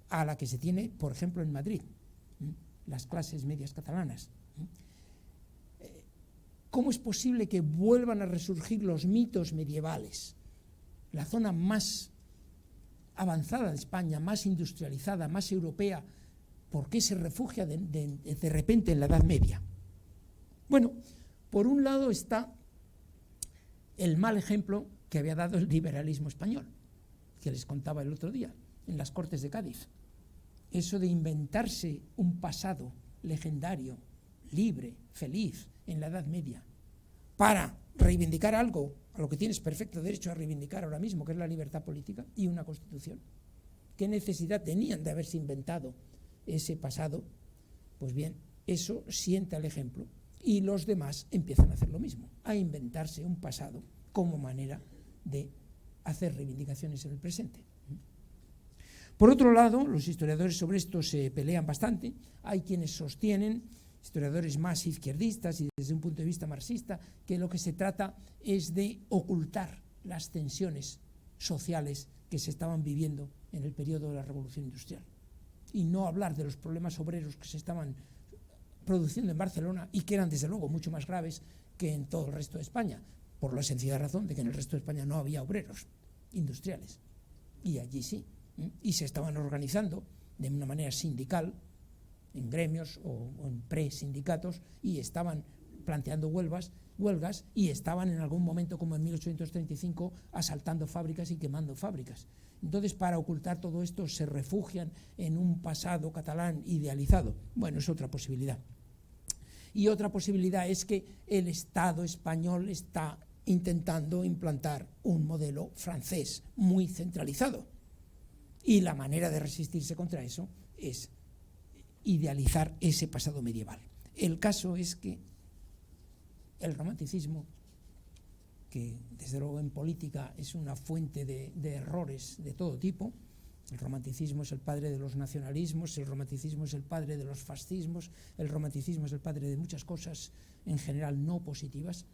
Speaker 1: a la que se tiene, por ejemplo, en Madrid, las clases medias catalanas? ¿Cómo es posible que vuelvan a resurgir los mitos medievales? La zona más avanzada de España, más industrializada, más europea, ¿por qué se refugia de repente en la Edad Media? Bueno, por un lado está el mal ejemplo que había dado el liberalismo español, que les contaba el otro día, en las Cortes de Cádiz. Eso de inventarse un pasado legendario, libre, feliz, en la Edad Media, para reivindicar algo a lo que tienes perfecto derecho a reivindicar ahora mismo, que es la libertad política y una constitución. ¿Qué necesidad tenían de haberse inventado ese pasado? Pues bien, eso sienta el ejemplo, y los demás empiezan a hacer lo mismo, a inventarse un pasado como manera de hacer reivindicaciones en el presente. Por otro lado, los historiadores sobre esto se pelean bastante. Hay quienes sostienen, historiadores más izquierdistas y desde un punto de vista marxista, que lo que se trata es de ocultar las tensiones sociales que se estaban viviendo en el periodo de la Revolución Industrial, y no hablar de los problemas obreros que se estaban produciendo en Barcelona y que eran desde luego mucho más graves que en todo el resto de España, por la sencilla razón de que en el resto de España no había obreros industriales, y allí sí, y se estaban organizando de una manera sindical en gremios o en pre-sindicatos, y estaban planteando huelgas, y estaban en algún momento, como en 1835, asaltando fábricas y quemando fábricas. Entonces, para ocultar todo esto, se refugian en un pasado catalán idealizado. Bueno, es otra posibilidad. Y otra posibilidad es que el Estado español está intentando implantar un modelo francés muy centralizado, y la manera de resistirse contra eso es idealizar ese pasado medieval. El caso es que el romanticismo, que desde luego en política es una fuente de errores de todo tipo, el romanticismo es el padre de los nacionalismos, el romanticismo es el padre de los fascismos, el romanticismo es el padre de muchas cosas en general no positivas,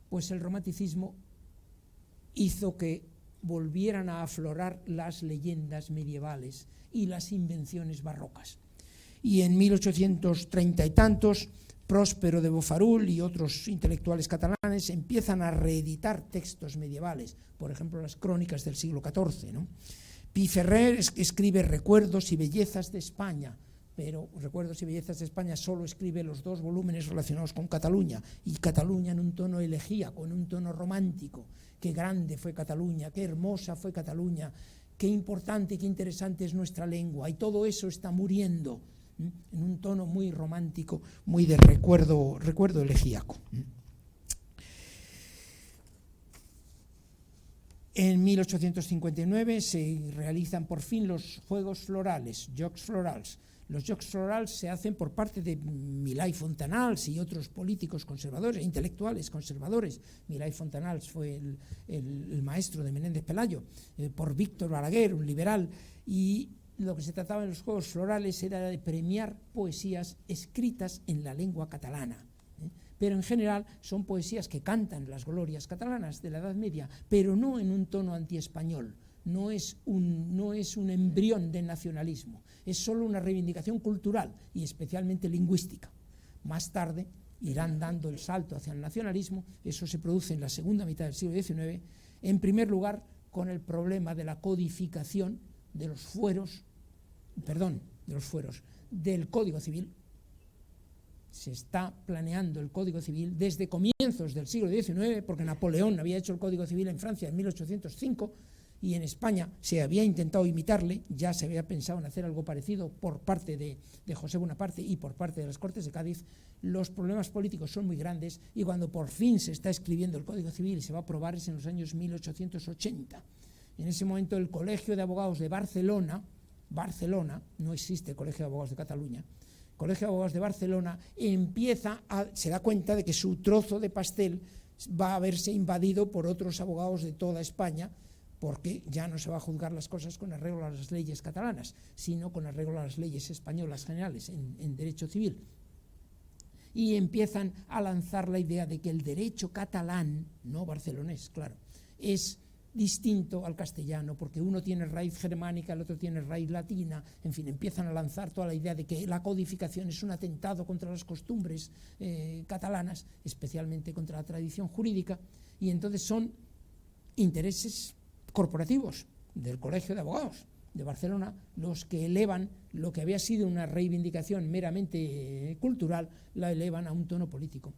Speaker 1: pues el romanticismo hizo que volvieran a aflorar las leyendas medievales y las invenciones barrocas. Y en 1830 y tantos, Próspero de Bofarull y otros intelectuales catalanes empiezan a reeditar textos medievales, por ejemplo, las crónicas del siglo XIV, ¿no? Pi Ferrer escribe Recuerdos y Bellezas de España, pero Recuerdos y Bellezas de España solo escribe los 2 volúmenes relacionados con Cataluña, y Cataluña en un tono elegíaco, en un tono romántico. Qué grande fue Cataluña, qué hermosa fue Cataluña, qué importante, qué interesante es nuestra lengua, y todo eso está muriendo en un tono muy romántico, muy de recuerdo elegíaco. En 1859 se realizan por fin los Juegos Florales, Jocs Florals. Los Jocs Florals se hacen por parte de Milà i Fontanals y otros políticos conservadores, intelectuales conservadores. Milà i Fontanals fue el maestro de Menéndez Pelayo, por Víctor Balaguer, un liberal, y lo que se trataba en los Juegos Florales era de premiar poesías escritas en la lengua catalana. Pero en general son poesías que cantan las glorias catalanas de la Edad Media, pero no en un tono antiespañol. No es un embrión de nacionalismo, es solo una reivindicación cultural y especialmente lingüística. Más tarde irán dando el salto hacia el nacionalismo. Eso se produce en la segunda mitad del siglo XIX, en primer lugar con el problema de la codificación del Código Civil. Se está planeando el Código Civil desde comienzos del siglo XIX, porque Napoleón había hecho el Código Civil en Francia en 1805, y en España se había intentado imitarle. Ya se había pensado en hacer algo parecido por parte de José Bonaparte y por parte de las Cortes de Cádiz. Los problemas políticos son muy grandes, y cuando por fin se está escribiendo el Código Civil y se va a aprobar es en los años 1880. En ese momento el Colegio de Abogados de Barcelona, no existe el Colegio de Abogados de Cataluña, el Colegio de Abogados de Barcelona se da cuenta de que su trozo de pastel va a verse invadido por otros abogados de toda España, porque ya no se va a juzgar las cosas con arreglo a las leyes catalanas, sino con arreglo a las leyes españolas generales en derecho civil. Y empiezan a lanzar la idea de que el derecho catalán, no barcelonés, claro, es distinto al castellano, porque uno tiene raíz germánica, el otro tiene raíz latina. En fin, empiezan a lanzar toda la idea de que la codificación es un atentado contra las costumbres catalanas, especialmente contra la tradición jurídica, y entonces son intereses corporativos del Colegio de Abogados de Barcelona los que elevan lo que había sido una reivindicación meramente cultural, la elevan a un tono político,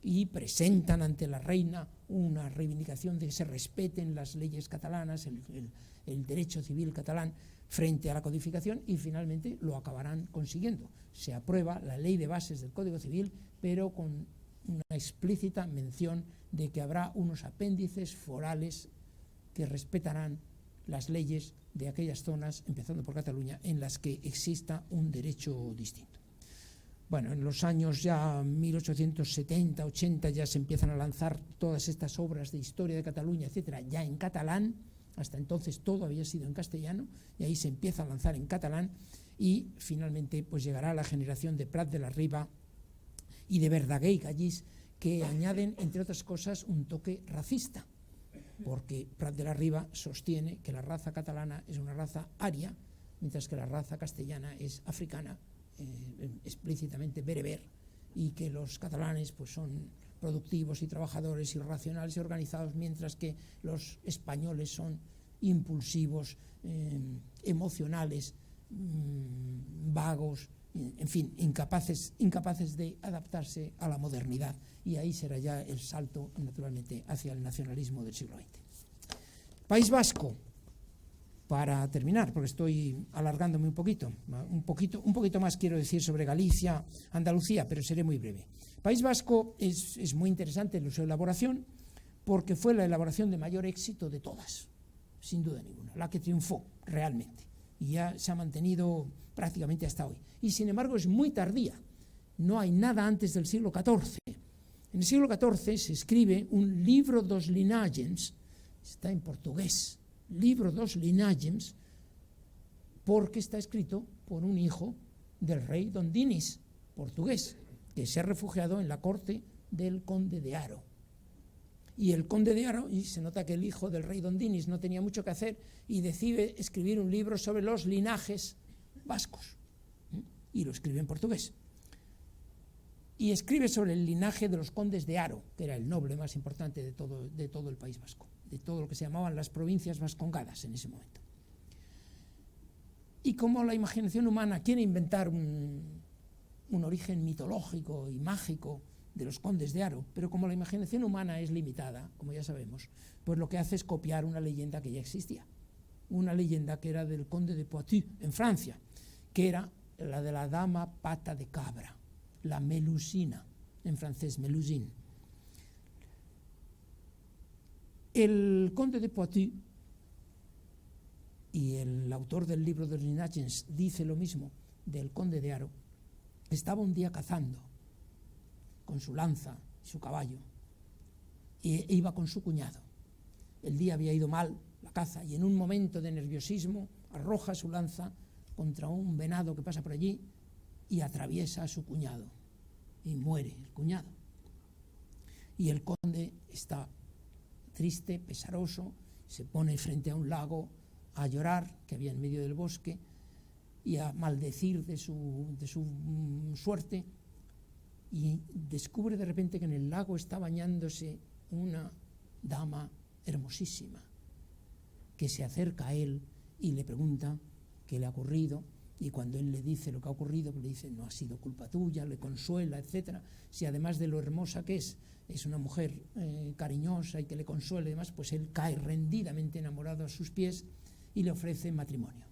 Speaker 1: y presentan ante la reina una reivindicación de que se respeten las leyes catalanas, el derecho civil catalán frente a la codificación, y finalmente lo acabarán consiguiendo. Se aprueba la ley de bases del Código Civil, pero con una explícita mención de que habrá unos apéndices forales que respetarán las leyes de aquellas zonas, empezando por Cataluña, en las que exista un derecho distinto. Bueno, en los años ya 1870, 80 ya se empiezan a lanzar todas estas obras de historia de Cataluña, etcétera, ya en catalán. Hasta entonces todo había sido en castellano, y ahí se empieza a lanzar en catalán, y finalmente pues llegará la generación de Prat de la Riba y de Verdaguer y Gallís, que añaden, entre otras cosas, un toque racista, porque Prat de la Riba sostiene que la raza catalana es una raza aria, mientras que la raza castellana es africana, explícitamente bereber, y que los catalanes pues son productivos y trabajadores y racionales y organizados, mientras que los españoles son impulsivos, emocionales, vagos, en fin, incapaces de adaptarse a la modernidad. Y ahí será ya el salto, naturalmente, hacia el nacionalismo del siglo XX. País Vasco, para terminar, porque estoy alargándome un poquito más quiero decir sobre Galicia, Andalucía, pero seré muy breve. País Vasco es muy interesante en su elaboración, porque fue la elaboración de mayor éxito de todas, sin duda ninguna, la que triunfó realmente, y ya se ha mantenido prácticamente hasta hoy. Y sin embargo es muy tardía, no hay nada antes del siglo XIV. En el siglo XIV se escribe un Livro dos Linagens, está en portugués, Libro dos Linagens, porque está escrito por un hijo del rey Don Dinis, portugués, que se ha refugiado en la corte del conde de Haro. Y el conde de Haro, y se nota que el hijo del rey Don Dinis no tenía mucho que hacer, y decide escribir un libro sobre los linajes vascos, y lo escribe en portugués. y escribe sobre el linaje de los condes de Haro, que era el noble más importante de todo el País Vasco, de todo lo que se llamaban las provincias vascongadas en ese momento. Y como la imaginación humana quiere inventar un origen mitológico y mágico de los condes de Haro, pero como la imaginación humana es limitada, como ya sabemos, pues lo que hace es copiar una leyenda que ya existía, una leyenda que era del conde de Poitou, en Francia, que era la de la dama pata de cabra, la Mélusine, en francés, Mélusine. El conde de Poitou, y el autor del libro de los linajes dice lo mismo del conde de Haro, estaba un día cazando con su lanza y su caballo, e iba con su cuñado. El día había ido mal, la caza, y en un momento de nerviosismo arroja su lanza contra un venado que pasa por allí y atraviesa a su cuñado, y muere el cuñado. Y el conde está triste, pesaroso, se pone frente a un lago a llorar, que había en medio del bosque, y a maldecir de su suerte, y descubre de repente que en el lago está bañándose una dama hermosísima, que se acerca a él y le pregunta qué le ha ocurrido, y cuando él le dice lo que ha ocurrido, pues le dice, no ha sido culpa tuya, le consuela, etc. Si además de lo hermosa que es una mujer cariñosa y que le consuela y demás, pues él cae rendidamente enamorado a sus pies y le ofrece matrimonio,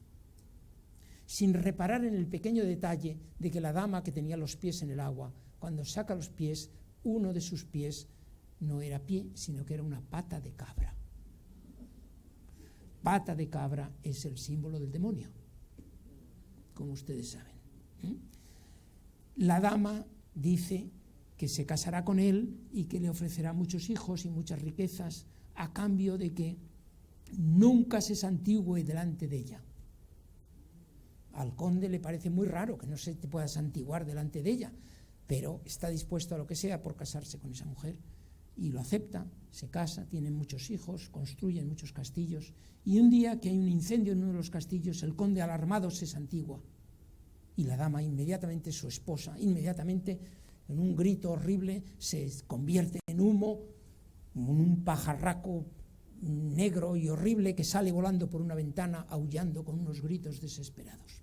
Speaker 1: sin reparar en el pequeño detalle de que la dama que tenía los pies en el agua, cuando saca los pies, uno de sus pies no era pie, sino que era una pata de cabra. Pata de cabra es el símbolo del demonio, como ustedes saben. La dama dice que se casará con él y que le ofrecerá muchos hijos y muchas riquezas a cambio de que nunca se santigüe delante de ella. Al conde le parece muy raro que no se te pueda santiguar delante de ella, pero está dispuesto a lo que sea por casarse con esa mujer, y lo acepta, se casa, tienen muchos hijos, construyen muchos castillos, y un día que hay un incendio en uno de los castillos, el conde alarmado se santigua, y la dama inmediatamente, su esposa, inmediatamente, en un grito horrible, se convierte en humo, en un pajarraco negro y horrible que sale volando por una ventana, aullando con unos gritos desesperados.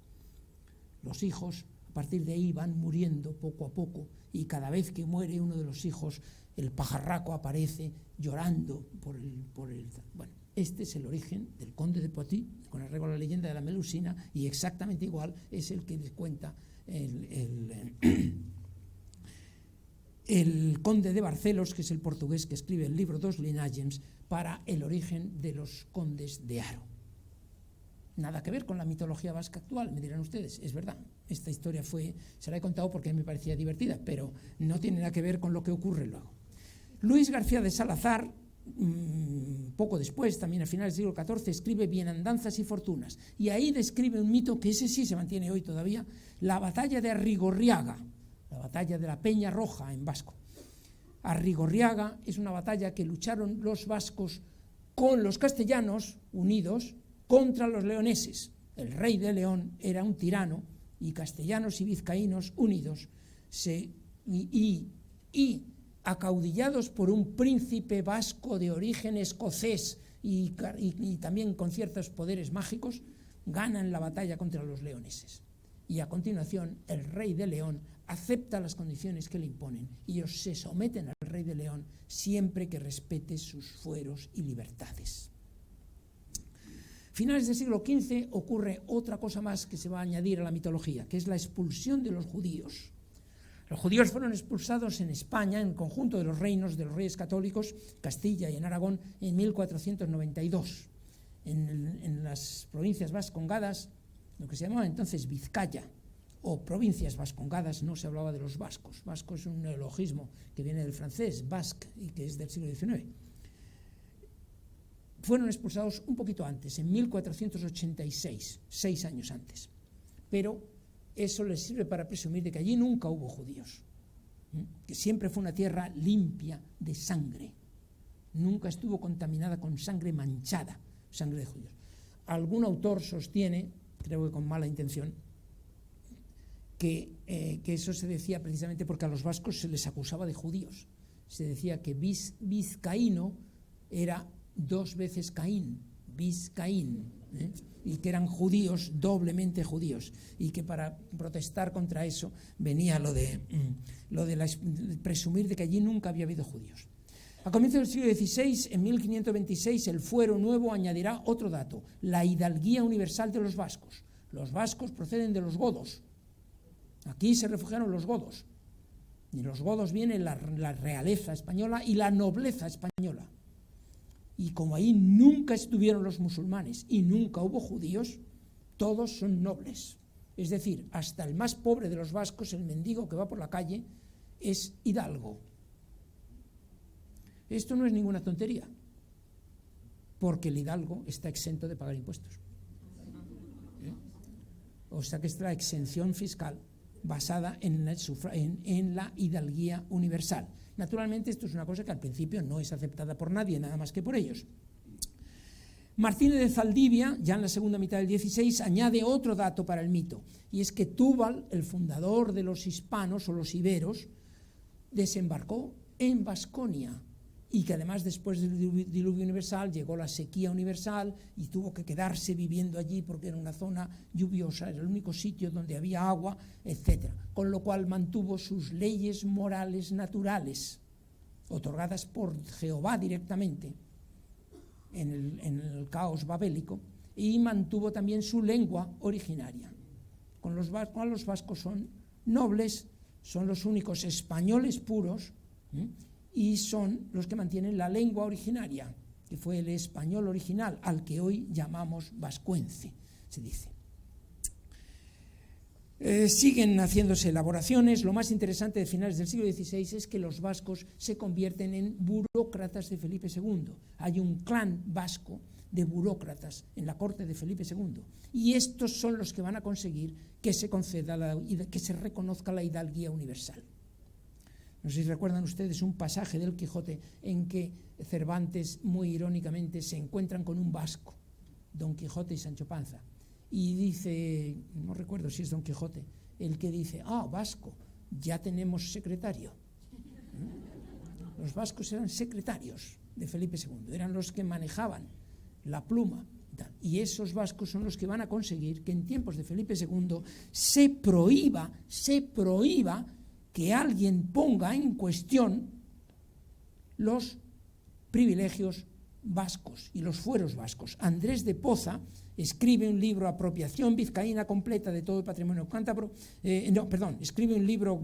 Speaker 1: Los hijos, a partir de ahí, van muriendo poco a poco, y cada vez que muere uno de los hijos, el pajarraco aparece llorando por el... Bueno, este es el origen del conde de Poitou, con arreglo a la leyenda de la Melusina, y exactamente igual es el que les cuenta el conde de Barcelos, que es el portugués que escribe el libro dos linajes para el origen de los condes de Haro. Nada que ver con la mitología vasca actual, me dirán ustedes. Es verdad, esta historia se la he contado porque me parecía divertida, pero no tiene nada que ver con lo que ocurre luego. Luis García de Salazar, poco después, también a finales del siglo XIV, escribe Bienandanzas y Fortunas, y ahí describe un mito que ese sí se mantiene hoy todavía, la batalla de Arrigorriaga, la batalla de la Peña Roja en vasco. Arrigorriaga es una batalla que lucharon los vascos con los castellanos unidos contra los leoneses. El rey de León era un tirano, y castellanos y vizcaínos unidos y acaudillados por un príncipe vasco de origen escocés y también con ciertos poderes mágicos, ganan la batalla contra los leoneses. Y a continuación el rey de León acepta las condiciones que le imponen, y ellos se someten al rey de León siempre que respete sus fueros y libertades. Finales del siglo XV ocurre otra cosa más que se va a añadir a la mitología, que es la expulsión de los judíos. Los judíos fueron expulsados en España, en el conjunto de los reinos de los reyes católicos, Castilla y en Aragón, en 1492. En las provincias vascongadas, lo que se llamaba entonces Vizcaya, o provincias vascongadas, no se hablaba de los vascos. Vasco es un neologismo que viene del francés, basque, y que es del siglo XIX. Fueron expulsados un poquito antes, en 1486, 6 años antes. Pero eso les sirve para presumir de que allí nunca hubo judíos, que siempre fue una tierra limpia de sangre. Nunca estuvo contaminada con sangre manchada, sangre de judíos. Algún autor sostiene, creo que con mala intención, que eso se decía precisamente porque a los vascos se les acusaba de judíos. Se decía que vizcaíno era 2 veces Caín, vizcaín, y que eran judíos, doblemente judíos, y que para protestar contra eso venía lo de presumir de que allí nunca había habido judíos. A comienzos del siglo XVI, en 1526, el fuero nuevo añadirá otro dato: la hidalguía universal de los vascos. Los vascos proceden de los godos. Aquí se refugiaron los godos. Y los godos vienen la realeza española y la nobleza española. Y como ahí nunca estuvieron los musulmanes y nunca hubo judíos, todos son nobles. Es decir, hasta el más pobre de los vascos, el mendigo que va por la calle, es hidalgo. Esto no es ninguna tontería, porque el hidalgo está exento de pagar impuestos. O sea que es la exención fiscal basada en la hidalguía universal. Naturalmente, esto es una cosa que al principio no es aceptada por nadie, nada más que por ellos. Martínez de Zaldivia, ya en la segunda mitad del XVI, añade otro dato para el mito, y es que Túbal, el fundador de los hispanos o los iberos, desembarcó en Baskonia, y que además después del diluvio universal llegó la sequía universal y tuvo que quedarse viviendo allí porque era una zona lluviosa, era el único sitio donde había agua, etc. Con lo cual mantuvo sus leyes morales naturales, otorgadas por Jehová directamente en el caos babélico, y mantuvo también su lengua originaria. Los vascos son nobles, son los únicos españoles puros, y son los que mantienen la lengua originaria, que fue el español original, al que hoy llamamos vascuence, se dice. Siguen haciéndose elaboraciones. Lo más interesante de finales del siglo XVI es que los vascos se convierten en burócratas de Felipe II. Hay un clan vasco de burócratas en la corte de Felipe II, y estos son los que van a conseguir que se conceda que se reconozca la hidalguía universal. No sé si recuerdan ustedes un pasaje del Quijote en que Cervantes, muy irónicamente, se encuentran con un vasco, Don Quijote y Sancho Panza, y dice, no recuerdo si es Don Quijote, el que dice: vasco, ya tenemos secretario. Los vascos eran secretarios de Felipe II, eran los que manejaban la pluma, y esos vascos son los que van a conseguir que en tiempos de Felipe II se prohíba que alguien ponga en cuestión los privilegios vascos y los fueros vascos. Andrés de Poza escribe un libro, Apropiación vizcaína completa de todo el patrimonio cántabro, escribe un libro,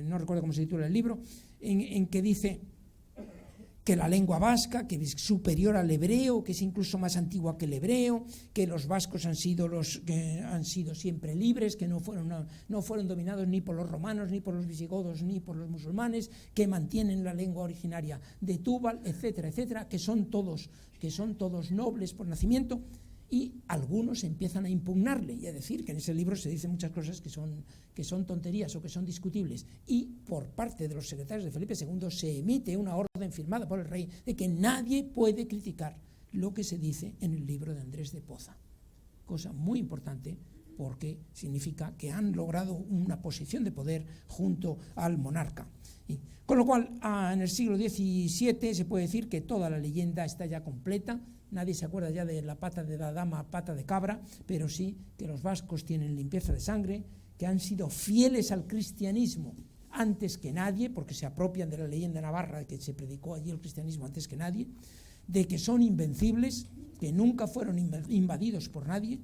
Speaker 1: no recuerdo cómo se titula el libro, en que dice que la lengua vasca, que es superior al hebreo, que es incluso más antigua que el hebreo, que los vascos han sido siempre libres, que no fueron dominados ni por los romanos, ni por los visigodos, ni por los musulmanes, que mantienen la lengua originaria de Túbal, etcétera, etcétera, que son todos nobles por nacimiento. Y algunos empiezan a impugnarle y a decir que en ese libro se dicen muchas cosas que son tonterías o que son discutibles. Y por parte de los secretarios de Felipe II se emite una orden firmada por el rey de que nadie puede criticar lo que se dice en el libro de Andrés de Poza. Cosa muy importante, porque significa que han logrado una posición de poder junto al monarca. Con lo cual, en el siglo XVII se puede decir que toda la leyenda está ya completa. Nadie se acuerda ya de la pata de la dama, pata de cabra, pero sí que los vascos tienen limpieza de sangre, que han sido fieles al cristianismo antes que nadie, porque se apropian de la leyenda navarra, que se predicó allí el cristianismo antes que nadie, de que son invencibles, que nunca fueron invadidos por nadie,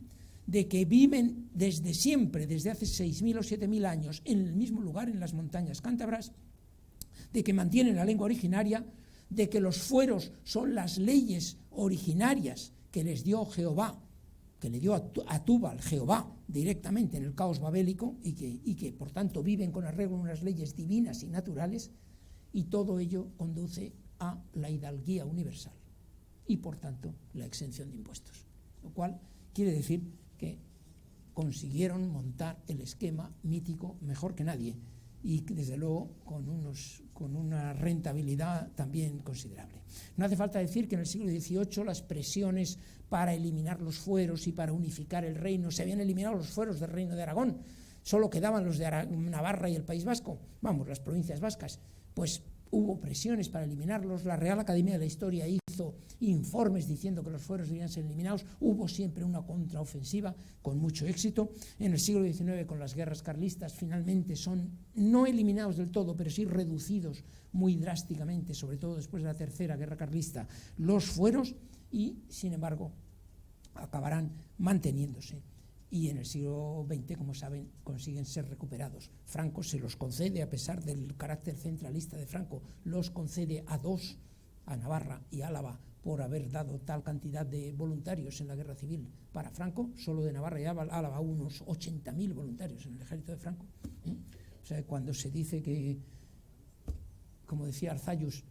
Speaker 1: de que viven desde siempre, desde hace 6.000 o 7.000 años, en el mismo lugar, en las montañas cántabras, de que mantienen la lengua originaria, de que los fueros son las leyes originarias que les dio Jehová, que le dio a Túbal Jehová directamente en el caos babélico, y que por tanto viven con arreglo unas leyes divinas y naturales, y todo ello conduce a la hidalguía universal y por tanto la exención de impuestos, lo cual quiere decir que consiguieron montar el esquema mítico mejor que nadie, y desde luego con una rentabilidad también considerable. No hace falta decir que en el siglo XVIII las presiones para eliminar los fueros y para unificar el reino, se habían eliminado los fueros del reino de Aragón, solo quedaban los de Navarra y el País Vasco, vamos, las provincias vascas, pues hubo presiones para eliminarlos. La Real Academia de la Historia hizo informes diciendo que los fueros debían ser eliminados. Hubo siempre una contraofensiva con mucho éxito. En el siglo XIX, con las guerras carlistas, finalmente son no eliminados del todo, pero sí reducidos muy drásticamente, sobre todo después de la Tercera Guerra Carlista, los fueros, y sin embargo acabarán manteniéndose. Y en el siglo XX, como saben, consiguen ser recuperados. Franco se los concede, a pesar del carácter centralista de Franco, los concede a dos, a Navarra y Álava, por haber dado tal cantidad de voluntarios en la guerra civil para Franco. Solo de Navarra y Álava unos 80.000 voluntarios en el ejército de Franco. O sea, cuando se dice que, como decía Arzallus,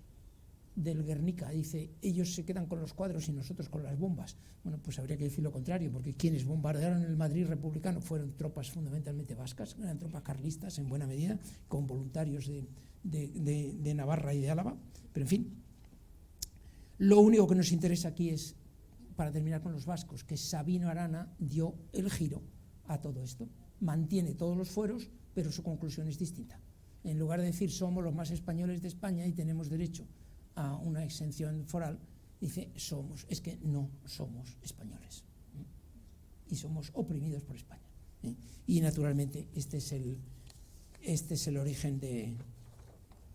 Speaker 1: del Guernica, dice, ellos se quedan con los cuadros y nosotros con las bombas. Bueno, pues habría que decir lo contrario, porque quienes bombardearon el Madrid republicano fueron tropas fundamentalmente vascas, eran tropas carlistas en buena medida, con voluntarios de Navarra y de Álava. Pero en fin, lo único que nos interesa aquí es, para terminar con los vascos, que Sabino Arana dio el giro a todo esto. Mantiene todos los fueros, pero su conclusión es distinta. En lugar de decir somos los más españoles de España y tenemos derecho a una exención foral, dice es que no somos españoles y somos oprimidos por España. Y naturalmente este es el origen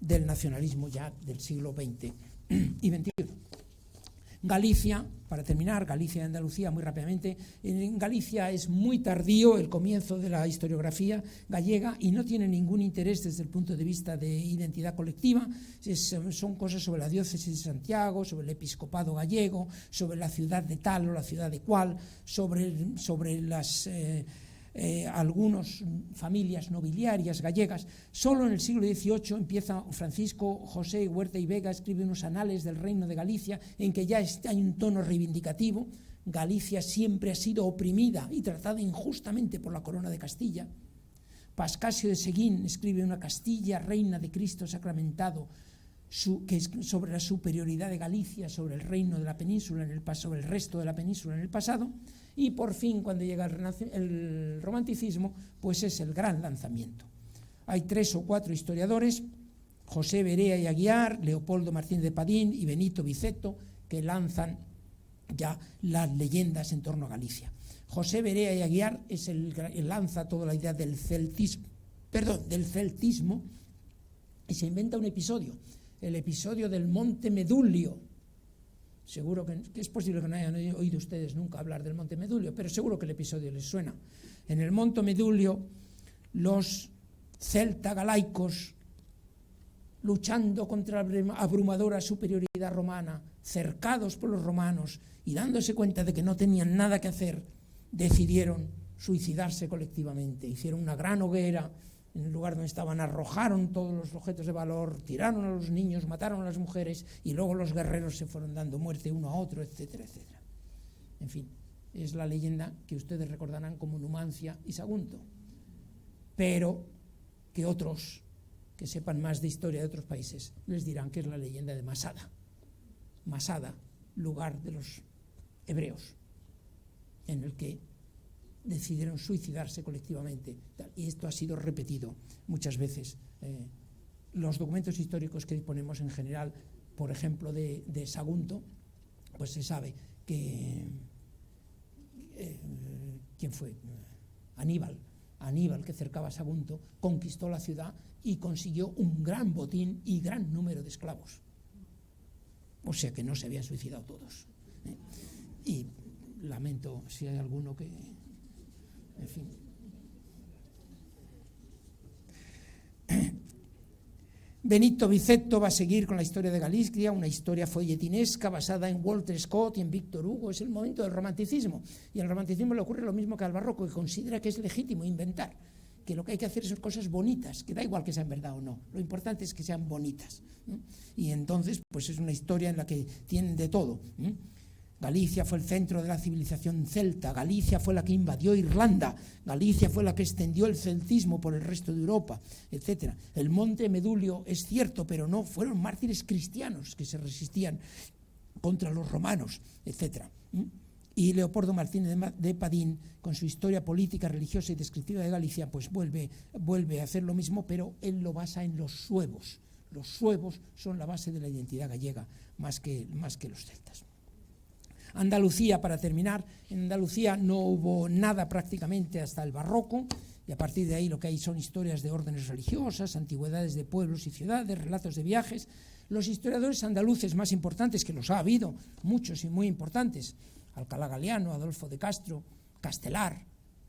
Speaker 1: del nacionalismo ya del siglo XX y XXI. Galicia, para terminar, Galicia y Andalucía, muy rápidamente. En Galicia es muy tardío el comienzo de la historiografía gallega y no tiene ningún interés desde el punto de vista de identidad colectiva. Son cosas sobre la diócesis de Santiago, sobre el episcopado gallego, sobre la ciudad de tal o la ciudad de cual, sobre las algunas familias nobiliarias gallegas. Solo en el siglo XVIII empieza Francisco José Huerta y Vega, escribe unos anales del Reino de Galicia en que ya hay un tono reivindicativo. Galicia siempre ha sido oprimida y tratada injustamente por la corona de Castilla. Pascasio de Seguín escribe una Castilla, reina de Cristo sacramentado, que es sobre la superioridad de Galicia sobre el reino de la península, sobre el resto de la península en el pasado. Y por fin, cuando llega el romanticismo, pues es el gran lanzamiento. Hay 3 o 4 historiadores, José Berea y Aguiar, Leopoldo Martínez de Padín y Benito Viceto, que lanzan ya las leyendas en torno a Galicia. José Berea y Aguiar lanza toda la idea del celtismo, y se inventa un episodio, el episodio del Monte Medulio. Seguro que es posible que no hayan oído ustedes nunca hablar del Monte Medulio, pero seguro que el episodio les suena. En el Monte Medulio, los celta-galaicos, luchando contra la abrumadora superioridad romana, cercados por los romanos y dándose cuenta de que no tenían nada que hacer, decidieron suicidarse colectivamente. Hicieron una gran hoguera en el lugar donde estaban, arrojaron todos los objetos de valor, tiraron a los niños, mataron a las mujeres y luego los guerreros se fueron dando muerte uno a otro, etcétera, etcétera. En fin, es la leyenda que ustedes recordarán como Numancia y Sagunto, pero que otros que sepan más de historia de otros países les dirán que es la leyenda de Masada. Masada, lugar de los hebreos, en el que decidieron suicidarse colectivamente, y esto ha sido repetido muchas veces. Los documentos históricos que disponemos en general, por ejemplo de Sagunto, pues se sabe que ¿quién fue? Aníbal, que cercaba Sagunto, conquistó la ciudad y consiguió un gran botín y gran número de esclavos. O sea que no se habían suicidado todos. Y lamento si hay alguno que... En fin. Benito Viceto va a seguir con la historia de Galicia, una historia folletinesca basada en Walter Scott y en Víctor Hugo. Es el momento del romanticismo. Y al romanticismo le ocurre lo mismo que al barroco, que considera que es legítimo inventar, que lo que hay que hacer son cosas bonitas, que da igual que sean verdad o no. Lo importante es que sean bonitas, ¿no? Y entonces, pues es una historia en la que tienen de todo, ¿no? Galicia fue el centro de la civilización celta, Galicia fue la que invadió Irlanda, Galicia fue la que extendió el celtismo por el resto de Europa, etc. El Monte Medulio es cierto, pero no, fueron mártires cristianos que se resistían contra los romanos, etc. Y Leopoldo Martínez de Padín, con su historia política, religiosa y descriptiva de Galicia, pues vuelve a hacer lo mismo, pero él lo basa en los suevos. Los suevos son la base de la identidad gallega, más que los celtas. Andalucía, para terminar, en Andalucía no hubo nada prácticamente hasta el barroco, y a partir de ahí lo que hay son historias de órdenes religiosas, antigüedades de pueblos y ciudades, relatos de viajes. Los historiadores andaluces más importantes, que los ha habido, muchos y muy importantes, Alcalá Galiano, Adolfo de Castro, Castelar,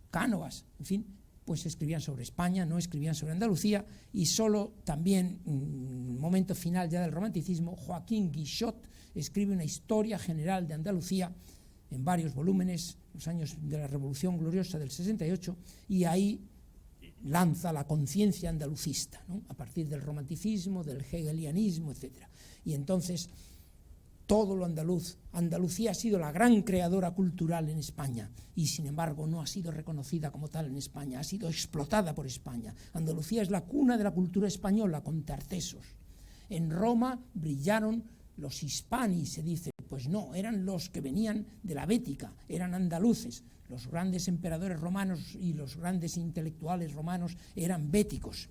Speaker 1: Cánovas, en fin, pues escribían sobre España, no escribían sobre Andalucía, y solo también, momento final ya del romanticismo, Joaquín Guixot escribe una historia general de Andalucía en varios volúmenes, los años de la Revolución Gloriosa del 68, y ahí lanza la conciencia andalucista, ¿no? A partir del romanticismo, del hegelianismo, etc. Y entonces todo lo andaluz. Andalucía ha sido la gran creadora cultural en España y sin embargo no ha sido reconocida como tal en España, ha sido explotada por España. Andalucía es la cuna de la cultura española con Tartesos. En Roma brillaron los hispani, se dice, pues no, eran los que venían de la Bética, eran andaluces. Los grandes emperadores romanos y los grandes intelectuales romanos eran béticos.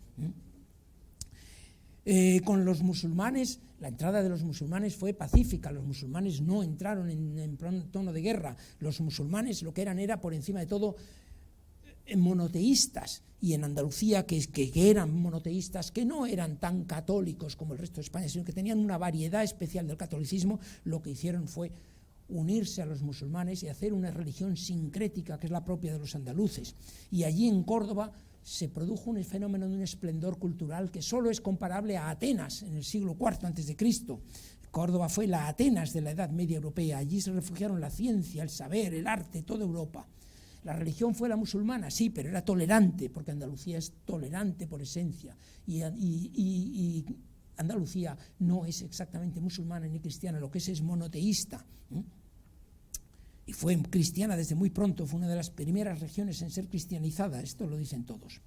Speaker 1: Con los musulmanes, la entrada de los musulmanes fue pacífica, los musulmanes no entraron en tono de guerra, los musulmanes lo que eran era por encima de todo monoteístas, y en Andalucía que eran monoteístas, que no eran tan católicos como el resto de España, sino que tenían una variedad especial del catolicismo, lo que hicieron fue unirse a los musulmanes y hacer una religión sincrética que es la propia de los andaluces, y allí en Córdoba se produjo un fenómeno de un esplendor cultural que solo es comparable a Atenas en el siglo IV a.C. Córdoba fue la Atenas de la Edad Media europea, allí se refugiaron la ciencia, el saber, el arte, toda Europa. La religión fue la musulmana, sí, pero era tolerante, porque Andalucía es tolerante por esencia, y Andalucía no es exactamente musulmana ni cristiana, lo que es monoteísta. Y fue cristiana desde muy pronto, fue una de las primeras regiones en ser cristianizada, esto lo dicen todos.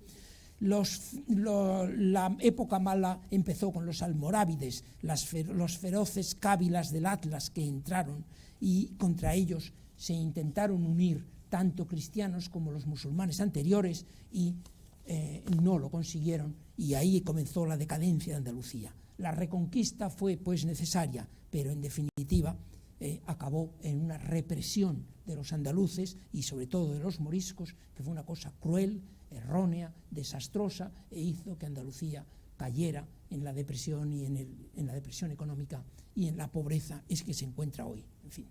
Speaker 1: La época mala empezó con los almorávides, los feroces cábilas del Atlas que entraron, y contra ellos se intentaron unir tanto cristianos como los musulmanes anteriores, y no lo consiguieron, y ahí comenzó la decadencia de Andalucía. La reconquista fue pues necesaria, pero en definitiva acabó en una represión de los andaluces y sobre todo de los moriscos, que fue una cosa cruel, errónea, desastrosa, e hizo que Andalucía cayera en la depresión y en la depresión económica y en la pobreza es que se encuentra hoy. En fin,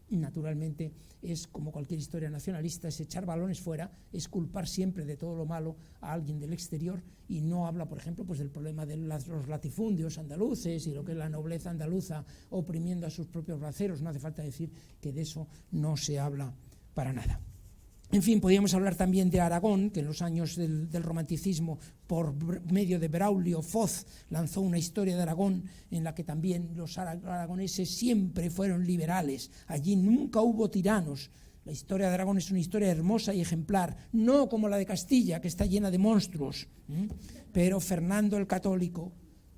Speaker 1: naturalmente es como cualquier historia nacionalista, es echar balones fuera, es culpar siempre de todo lo malo a alguien del exterior, y no habla, por ejemplo, pues del problema de los latifundios andaluces y lo que es la nobleza andaluza oprimiendo a sus propios braceros. No hace falta decir que de eso no se habla para nada. En fin, podríamos hablar también de Aragón, que en los años del romanticismo, por medio de Braulio Foz, lanzó una historia de Aragón en la que también los aragoneses siempre fueron liberales. Allí nunca hubo tiranos. La historia de Aragón es una historia hermosa y ejemplar, no como la de Castilla, que está llena de monstruos. Pero Fernando el Católico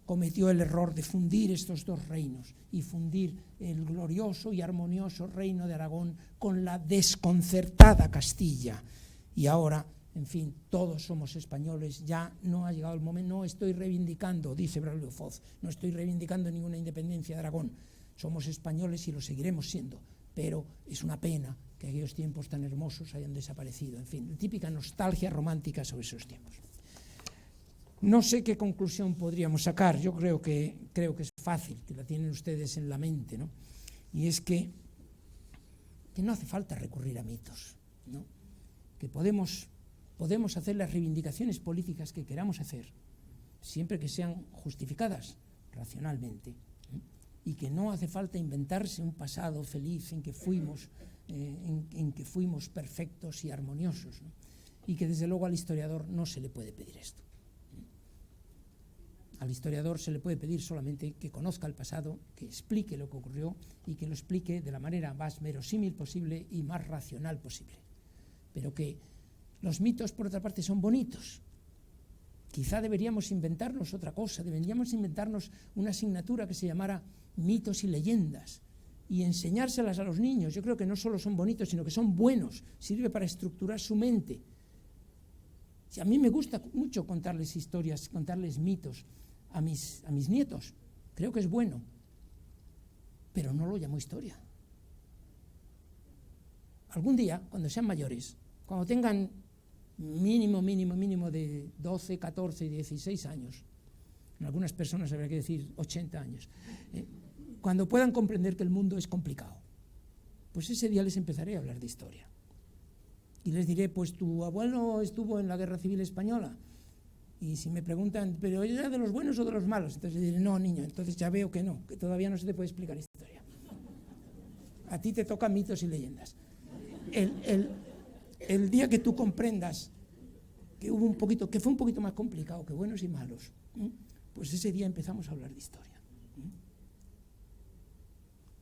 Speaker 1: cometió el error de fundir estos dos reinos y fundir el glorioso y armonioso reino de Aragón con la desconcertada Castilla. Y ahora, en fin, todos somos españoles, ya no ha llegado el momento, no estoy reivindicando, dice Braulio Foz, no estoy reivindicando ninguna independencia de Aragón, somos españoles y lo seguiremos siendo, pero es una pena que aquellos tiempos tan hermosos hayan desaparecido, en fin, típica nostalgia romántica sobre esos tiempos. No sé qué conclusión podríamos sacar, yo creo que es fácil, que la tienen ustedes en la mente, ¿no? Y es que no hace falta recurrir a mitos, ¿no? Que podemos hacer las reivindicaciones políticas que queramos hacer, siempre que sean justificadas racionalmente, ¿no? Y que no hace falta inventarse un pasado feliz en que fuimos perfectos y armoniosos, ¿no? Y que desde luego al historiador no se le puede pedir esto. Al historiador se le puede pedir solamente que conozca el pasado, que explique lo que ocurrió y que lo explique de la manera más verosímil posible y más racional posible. Pero que los mitos, por otra parte, son bonitos. Quizá deberíamos inventarnos otra cosa, deberíamos inventarnos una asignatura que se llamara mitos y leyendas, y enseñárselas a los niños. Yo creo que no solo son bonitos, sino que son buenos, sirve para estructurar su mente. Si a mí me gusta mucho contarles historias, contarles mitos a mis nietos, creo que es bueno, pero no lo llamo historia. Algún día, cuando sean mayores, cuando tengan mínimo de 12, 14, 16 años, en algunas personas habría que decir 80 años, cuando puedan comprender que el mundo es complicado, pues ese día les empezaré a hablar de historia. Y les diré, pues tu abuelo estuvo en la Guerra Civil Española. Y si me preguntan, ¿pero era de los buenos o de los malos? Entonces les diré, no, niño, entonces ya veo que no, que todavía no se te puede explicar historia. A ti te tocan mitos y leyendas. El día que tú comprendas que fue un poquito más complicado que buenos y malos, pues ese día empezamos a hablar de historia.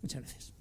Speaker 1: Muchas gracias.